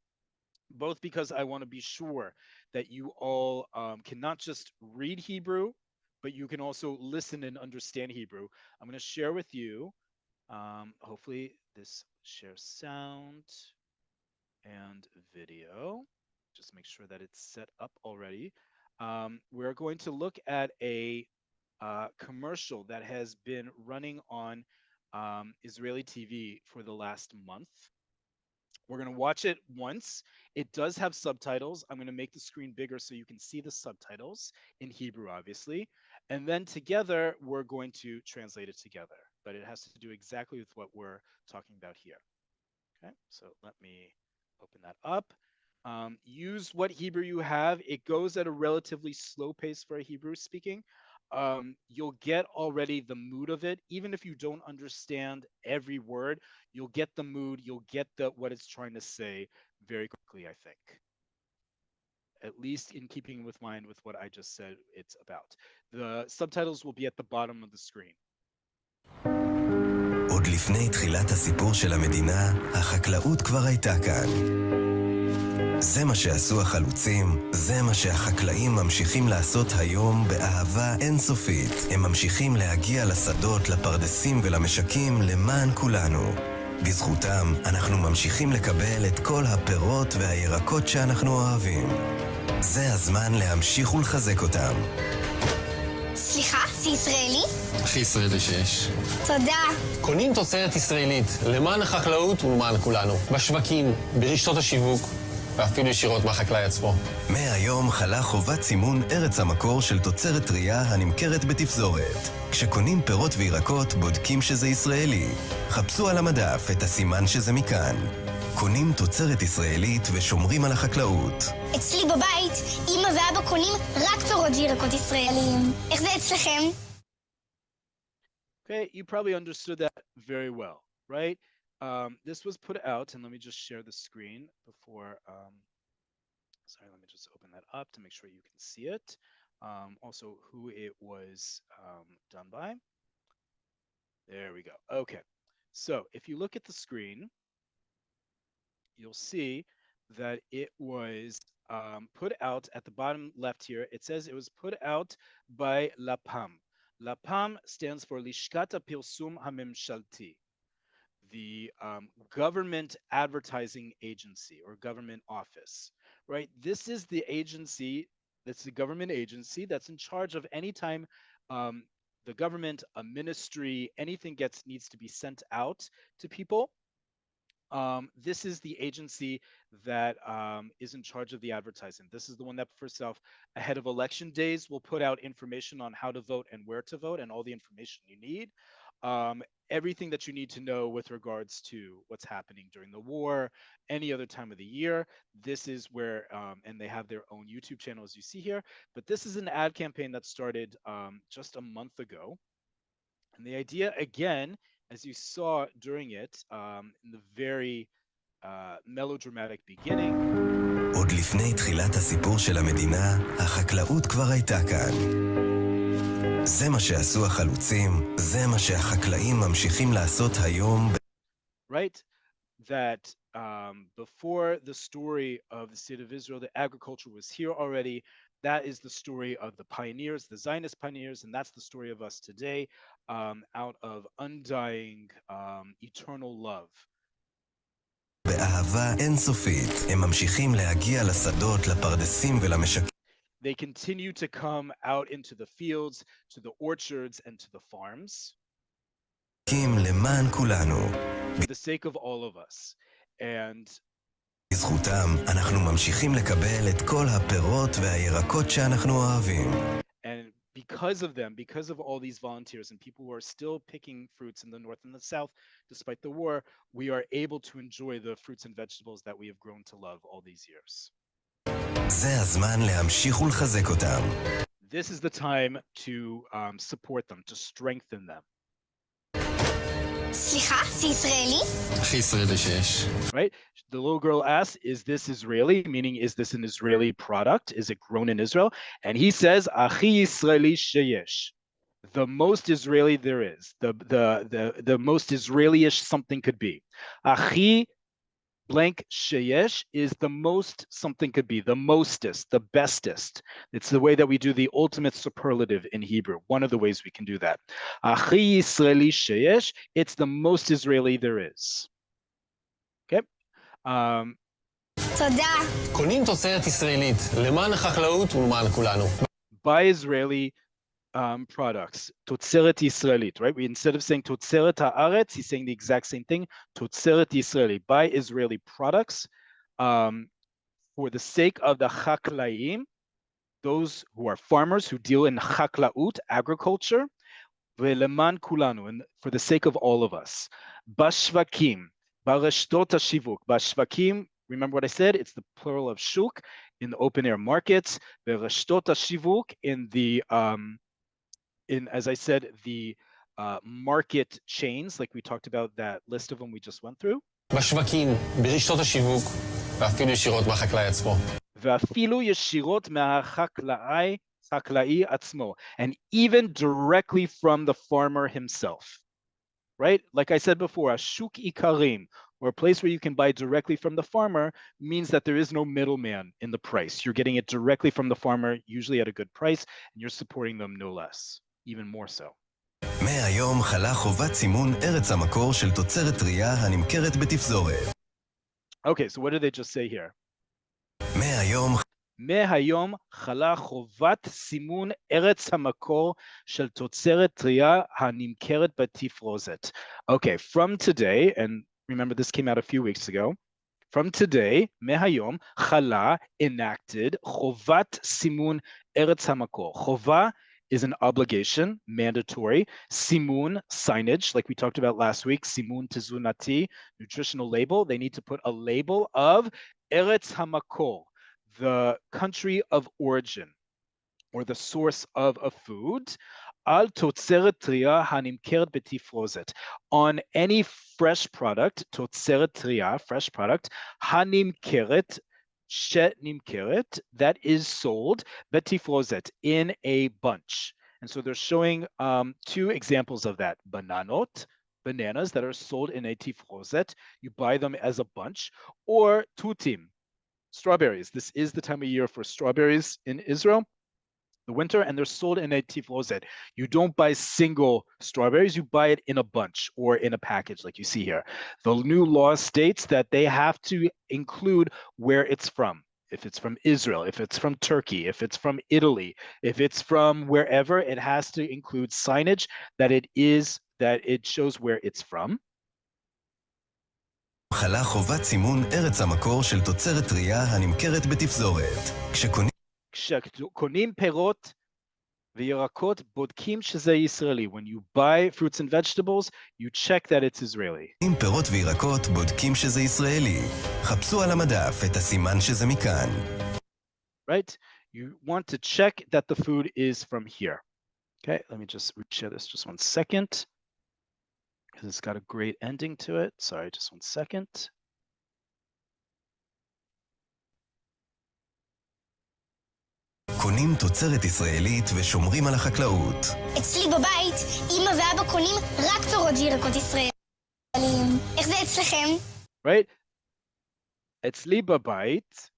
Both because I want to be sure that you all can not just read Hebrew, but you can also listen and understand Hebrew. I'm going to share with you, hopefully this shares sound and video. Just make sure that it's set up already. We're going to look at a commercial that has been running on Israeli TV for the last month. We're going to watch it once. It does have subtitles. I'm going to make the screen bigger so you can see the subtitles in Hebrew, obviously. And then together, we're going to translate it together. But it has to do exactly with what we're talking about here. Okay, so let me open that up. Use what Hebrew you have. It goes at a relatively slow pace for a Hebrew speaking. You'll get already the mood of it. Even if you don't understand every word, you'll get the mood, you'll get what it's trying to say very quickly, I think. At least in keeping with mind with what I just said it's about. The subtitles will be at the bottom of the screen. עוד לפני תחילת הסיפור של המדינה, החקלאות כבר הייתה כאן. זה מה שעשו החלוצים, זה מה שהחקלאים ממשיכים לעשות היום באהבה אינסופית. הם ממשיכים להגיע לשדות, לפרדסים ולמשקים למען כולנו. בזכותם אנחנו ממשיכים לקבל את כל הפירות והירקות שאנחנו אוהבים. זה הזמן להמשיך ולחזק אותם. סליחה, זה ישראלי? הכי ישראלי שיש. תודה. קונים תוצרת ישראלית למען החקלאות ולמען כולנו. בשווקים, ברשתות השיווק, ואפילו ישירות מהחקלאי עצמו. מהיום חלה חובת סימון ארץ המקור של תוצרת טרייה הנמכרת בתפזורת. כשקונים פירות וירקות, בודקים שזה ישראלי. חפשו על המדף את הסימן שזה מכאן. קונים תוצרת ישראלית ושומרים על החקלאות. אצלי בבית, אמא ואבא קונים רק פירות וירקות ישראליים. איך זה אצלכם? Okay, you probably understood that very well, right? This was put out, and let me just share the screen before, sorry, let me just open that up to make sure you can see it. Also, who it was done by. There we go. Okay, so if you look at the screen, you'll see that it was put out at the bottom left here. It says it was put out by LAPAM. LAPAM stands for Lishkat HaPirsum HaMemshalti, the government advertising agency or government office, right? This is the agency, that's the government agency that's in charge of any time the government, a ministry, anything needs to be sent out to people. This is the agency that is in charge of the advertising. This is the one that first off, ahead of election days, will put out information on how to vote and where to vote and all the information you need. Everything that you need to know with regards to what's happening during the war, any other time of the year. This is where, and they have their own YouTube channel as you see here, but this is an ad campaign that started just a month ago. And the idea, again, as you saw during it, in the very melodramatic beginning. עוד לפני תחילת הסיפור של המדינה, החקלאות כבר הייתה כאן. זה מה שעשו החלוצים, זה מה שהחקלאים ממשיכים לעשות היום. Right? That before the story of the state of Israel, the agriculture was here already. That is the story of the pioneers, the Zionist pioneers, and that's the story of us today, out of undying, eternal love. באהבה אינסופית, הם ממשיכים להגיע לשדות, לפרדסים ולמשקים. They continue to come out into the fields, to the orchards, and to the farms. למען כולנו. For the sake of all of us. And בזכותם אנחנו ממשיכים לקבל את כל הפירות והירקות שאנחנו אוהבים. And because of them, because of all these volunteers and people who are still picking fruits in the north and the south, despite the war, we are able to enjoy the fruits and vegetables that we have grown to love all these years. זה הזמן להמשיך ולחזק אותם. This is the time to support them, to strengthen them. סליחה, זה ישראלי? הכי ישראלי שיש. Right? The little girl asks, is this Israeli? Meaning, is this an Israeli product? Is it grown in Israel? And he says, הכי ישראלי שיש. The most Israeli there is. The most Israeli-ish something could be. הכי blank sheyesh is the most something could be, the mostest, the bestest. It's the way that we do the ultimate superlative in Hebrew. One of the ways we can do that. Achi Yisraeli sheyesh, it's the most Israeli there is. Okay. תודה. קונים תוצרת ישראלית למען החקלאות ולמען כולנו. Buy Israeli products, Totzeret Yisraelit, right? Instead of saying Totzeret Haaretz, he's saying the exact same thing, Totzeret Yisraeli. Buy Israeli products for the sake of the Chaklaim, those who are farmers who deal in Chaklaut, agriculture, Ve'leman Kulanu, and for the sake of all of us. Bashvakim, Bareshtot HaShivuk, Bashvakim, remember what I said? It's the plural of shuk, in the open air markets, Ve'reshtot HaShivuk, in the as I said, the market chains, like we talked about that list of them we just went through. בשווקים, ברשתות השיווק, ואפילו ישירות מהחקלאי עצמו. ואפילו ישירות מהחקלאי עצמו. And even directly from the farmer himself. Right? Like I said before, a shuk ikarim, or a place where you can buy directly from the farmer, means that there is no middleman in the price. You're getting it directly from the farmer, usually at a good price, and you're supporting them no less. Even more so. מהיום חלה חובת סימון ארץ המקור של תוצרת טרייה הנמכרת בתפזורת. Okay, so what did they just say here? מהיום מהיום חלה חובת סימון ארץ המקור של תוצרת טרייה הנמכרת בתפרוזת. Okay, from today, and remember this came out a few weeks ago, from today, מהיום, חלה enacted חובת סימון ארץ המקור. חובה is an obligation, mandatory. Simun, signage, like we talked about last week, simun tezunati, nutritional label. They need to put a label of Eretz Hamakor, the country of origin, or the source of a food. Al totzeret tria hanimkeret betifrozet. On any fresh product, totzeret tria, fresh product, hanimkeret, shenimkeret, that is sold, betifrozet, in a bunch. And so they're showing two examples of that. Bananot, bananas that are sold in a tifrozet. You buy them as a bunch. Or tutim, strawberries. This is the time of year for strawberries in Israel, the winter, and they're sold in a tifrozet. You don't buy single strawberries, you buy it in a bunch or in a package like you see here. The new law states that they have to include where it's from. If it's from Israel, if it's from Turkey, if it's from Italy, if it's from wherever, it has to include signage that it shows where it's from. חלה חובת סימון ארץ המקור של תוצרת טרייה הנמכרת בתפזורת. כשקונים פירות וירקות, בודקים שזה ישראלי. When you buy fruits and vegetables, you check that it's Israeli. עם פירות וירקות, בודקים שזה ישראלי. חפשו על המדף את הסימן שזה מכאן. Right? You want to check that the food is from here. Okay, let me just share this just 1 second, because it's got a great ending to it. Sorry, just 1 second. קונים תוצרת ישראלית ושומרים על החקלאות. אצלי בבית, אמא ואבא קונים רק פירות וירקות ישראלים. איך זה אצלכם? Right? אצלי בבית,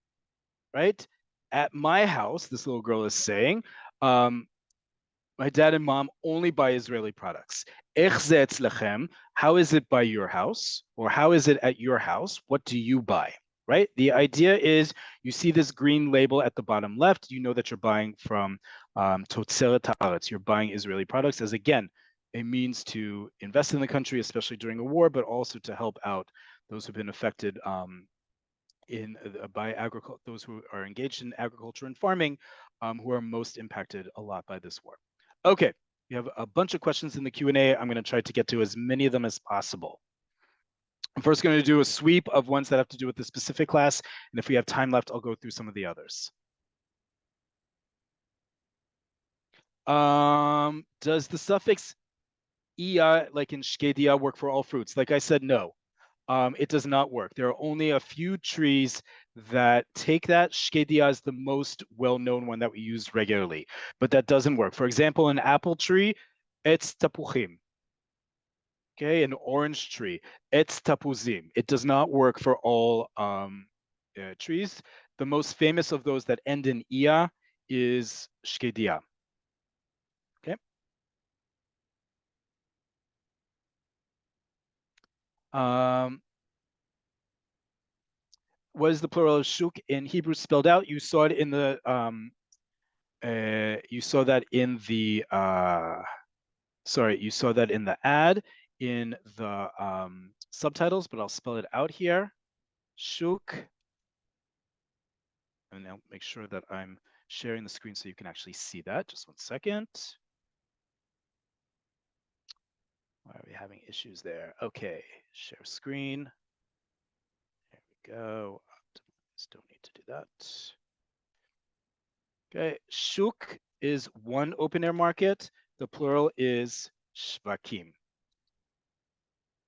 right? At my house, this little girl is saying, my dad and mom only buy Israeli products. איך זה אצלכם? How is it by your house? Or how is it at your house? What do you buy? Right? The idea is you see this green label at the bottom left, you know that you're buying from Totzeret Haaretz. You're buying Israeli products as, again, a means to invest in the country, especially during a war, but also to help out those who've been affected by agriculture, those who are engaged in agriculture and farming, who are most impacted a lot by this war. Okay, we have a bunch of questions in the Q&A. I'm going to try to get to as many of them as possible. I'm first going to do a sweep of ones that have to do with the specific class, and if we have time left, I'll go through some of the others. Does the suffix ia, like in shkedia, work for all fruits? Like I said, no. It does not work. There are only a few trees that take that. Shkedia is the most well-known one that we use regularly, but that doesn't work. For example, an apple tree, it's tapuchim. Okay, an orange tree, it's tapuzim. It does not work for all trees. The most famous of those that end in ia is shkedia. Okay. What is the plural of shuk in Hebrew spelled out? You saw it in the you saw that in the ad in the subtitles, but I'll spell it out here. Shuk. And I'll make sure that I'm sharing the screen so you can actually see that. Just 1 second. Why are we having issues there? Okay, share screen. There we go. Don't need to do that. Okay, shuk is one open air market. The plural is shvakim.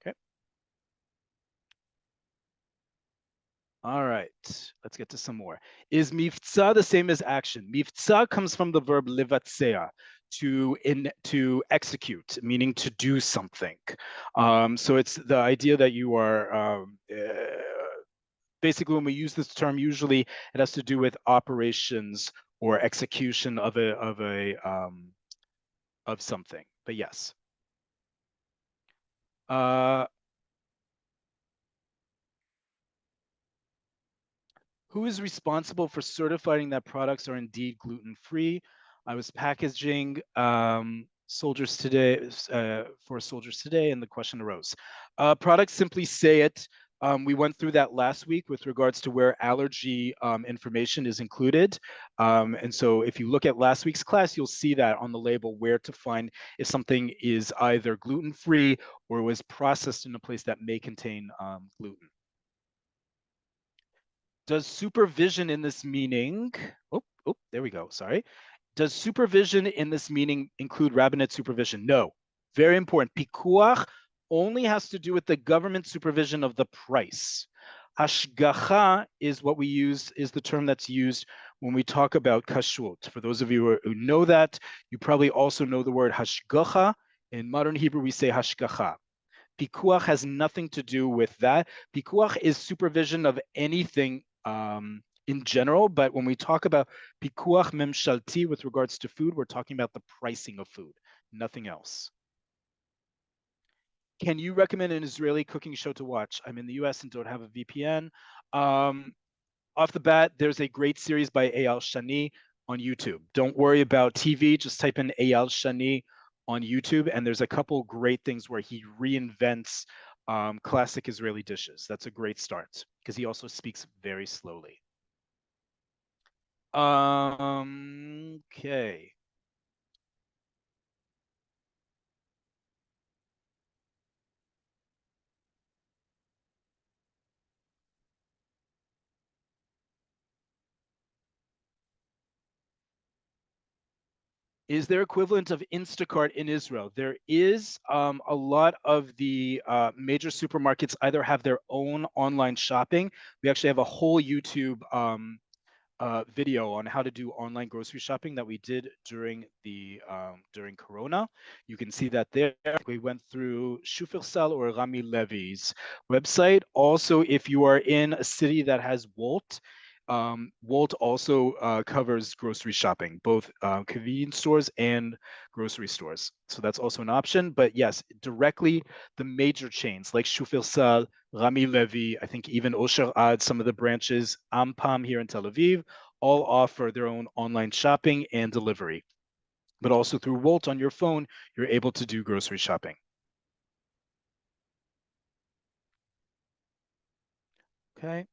Okay. All right, let's get to some more. Is mifza the same as action? Mifza comes from the verb livatzea, to execute, meaning to do something. So it's the idea that you are basically, when we use this term, usually it has to do with operations or execution of something. But yes. Who is responsible for certifying that products are indeed gluten-free? I was packaging soldiers today for soldiers today, and the question arose. Products simply say it. We went through that last week with regards to where allergy information is included. And so if you look at last week's class, you'll see that on the label where to find if something is either gluten-free or was processed in a place that may contain gluten. Does supervision in this meaning, there we go, sorry. Does supervision in this meaning include rabbinate supervision? No, very important. Pikuach only has to do with the government supervision of the price. Hashgacha is what we use, is the term that's used when we talk about kashrut. For those of you who know that, you probably also know the word hashgacha. In modern Hebrew, we say hashgacha. Pikuach has nothing to do with that. Pikuach is supervision of anything in general, but when we talk about pikuach memshalti with regards to food, we're talking about the pricing of food, nothing else. Can you recommend an Israeli cooking show to watch? I'm in the US and don't have a VPN. Off the bat, there's a great series by Eyal Shani on YouTube. Don't worry about TV, just type in Eyal Shani on YouTube, and there's a couple great things where he reinvents classic Israeli dishes. That's a great start, because he also speaks very slowly. Okay. Is there equivalent of Instacart in Israel? There is. A lot of the major supermarkets either have their own online shopping. We actually have a whole YouTube video on how to do online grocery shopping that we did during Corona. You can see that there. We went through Shufersal or Rami Levy's website. Also, if you are in a city that has Wolt, Wolt also covers grocery shopping, both convenience stores and grocery stores. So that's also an option. But yes, directly the major chains like Shufersal, Rami Levy, I think even Osher Ad, some of the branches, Ampam here in Tel Aviv, all offer their own online shopping and delivery. But also through Wolt on your phone, you're able to do grocery shopping. Okay.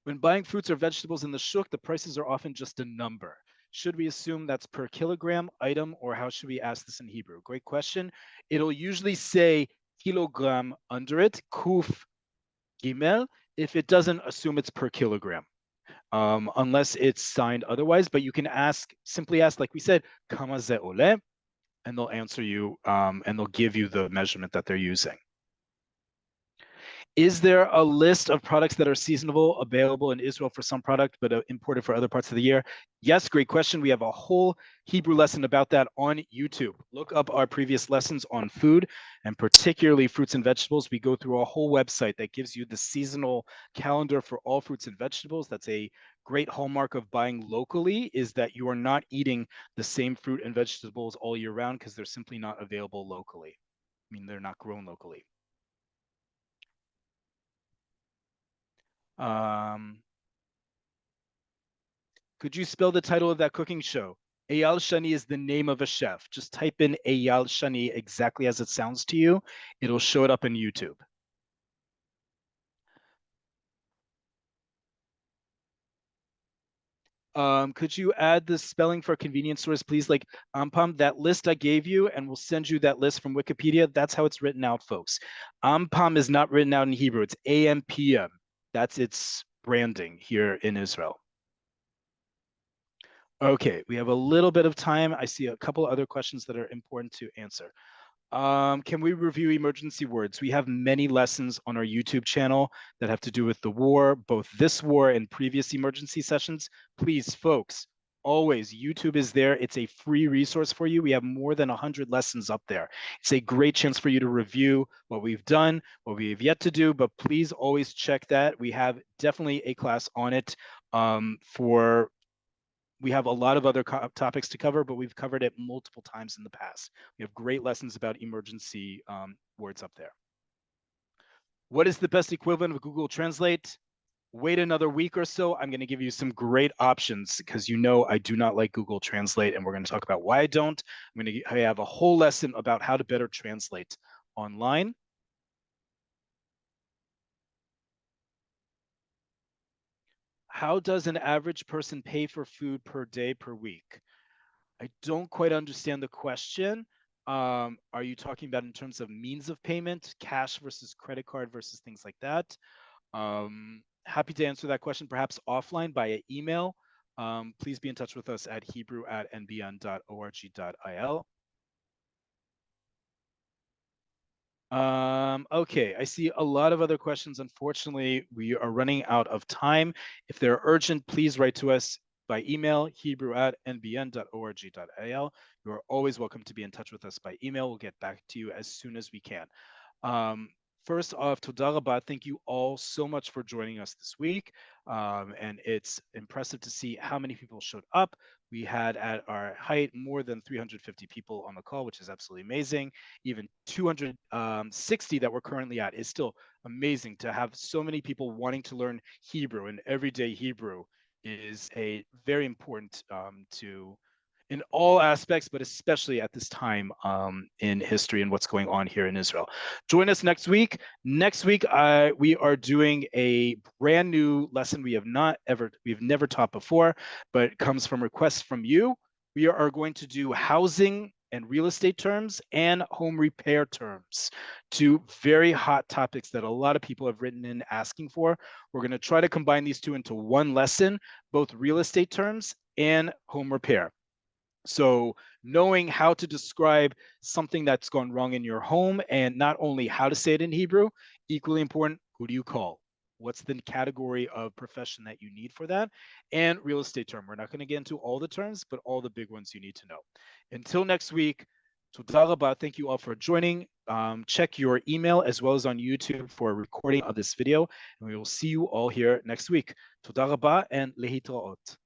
When buying fruits or vegetables in the shuk, the prices are often just a number. Should we assume that's per kilogram item, or how should we ask this in Hebrew? Great question. It'll usually say kilogram under it, kuf gimel. If it doesn't, assume it's per kilogram, unless it's signed otherwise. But you can simply ask, like we said, kama ze oleh, and they'll answer you, and they'll give you the measurement that they're using. Is there a list of products that are seasonable available in Israel for some product, but imported for other parts of the year? Yes, great question. We have a whole Hebrew lesson about that on YouTube. Look up our previous lessons on food, and particularly fruits and vegetables. We go through a whole website that gives you the seasonal calendar for all fruits and vegetables. That's a great hallmark of buying locally, is that you are not eating the same fruit and vegetables all year round because they're simply not available locally. I mean, they're not grown locally. Could you spell the title of that cooking show? Eyal Shani is the name of a chef. Just type in Eyal Shani exactly as it sounds to you. It'll show it up in YouTube. Could you add the spelling for convenience stores, please? Like Ampam, that list I gave you, and we'll send you that list from Wikipedia. That's how it's written out, folks. Ampam is not written out in Hebrew. It's AMPM. That's its branding here in Israel. Okay, we have a little bit of time. I see a couple other questions that are important to answer. Can we review emergency words? We have many lessons on our YouTube channel that have to do with the war, both this war and previous emergency sessions. Please, folks, always, YouTube is there. It's a free resource for you. We have more than 100 lessons up there. It's a great chance for you to review what we've done, what we have yet to do, but please always check that. We have definitely a class on it for we have a lot of other topics to cover, but we've covered it multiple times in the past. We have great lessons about emergency words up there. What is the best equivalent of Google Translate? Wait another week or so. I'm going to give you some great options because you know I do not like Google Translate, and we're going to talk about why I don't. I have a whole lesson about how to better translate online. How does an average person pay for food per day per week? I don't quite understand the question. Are you talking about in terms of means of payment, cash versus credit card versus things like that? Happy to answer that question, perhaps offline via email. Please be in touch with us at hebrew@nbn.org.il. Okay, I see a lot of other questions. Unfortunately, we are running out of time. If they're urgent, please write to us by email, hebrew@nbn.org.il. You are always welcome to be in touch with us by email. We'll get back to you as soon as we can. First off, Toda Rabah, thank you all so much for joining us this week. And it's impressive to see how many people showed up. We had at our height more than 350 people on the call, which is absolutely amazing. Even 260 that we're currently at is still amazing. To have so many people wanting to learn Hebrew and everyday Hebrew is a very important to in all aspects, but especially at this time in history and what's going on here in Israel. Join us next week. Next week, we are doing a brand new lesson we've never taught before, but it comes from requests from you. We are going to do housing and real estate terms and home repair terms, two very hot topics that a lot of people have written in asking for. We're going to try to combine these two into one lesson, both real estate terms and home repair. So knowing how to describe something that's gone wrong in your home, and not only how to say it in Hebrew, equally important, who do you call? What's the category of profession that you need for that? And real estate term. We're not going to get into all the terms, but all the big ones you need to know. Until next week, Toda Rabah. Thank you all for joining. Check your email as well as on YouTube for a recording of this video. And we will see you all here next week. Toda Rabah and lehitraot.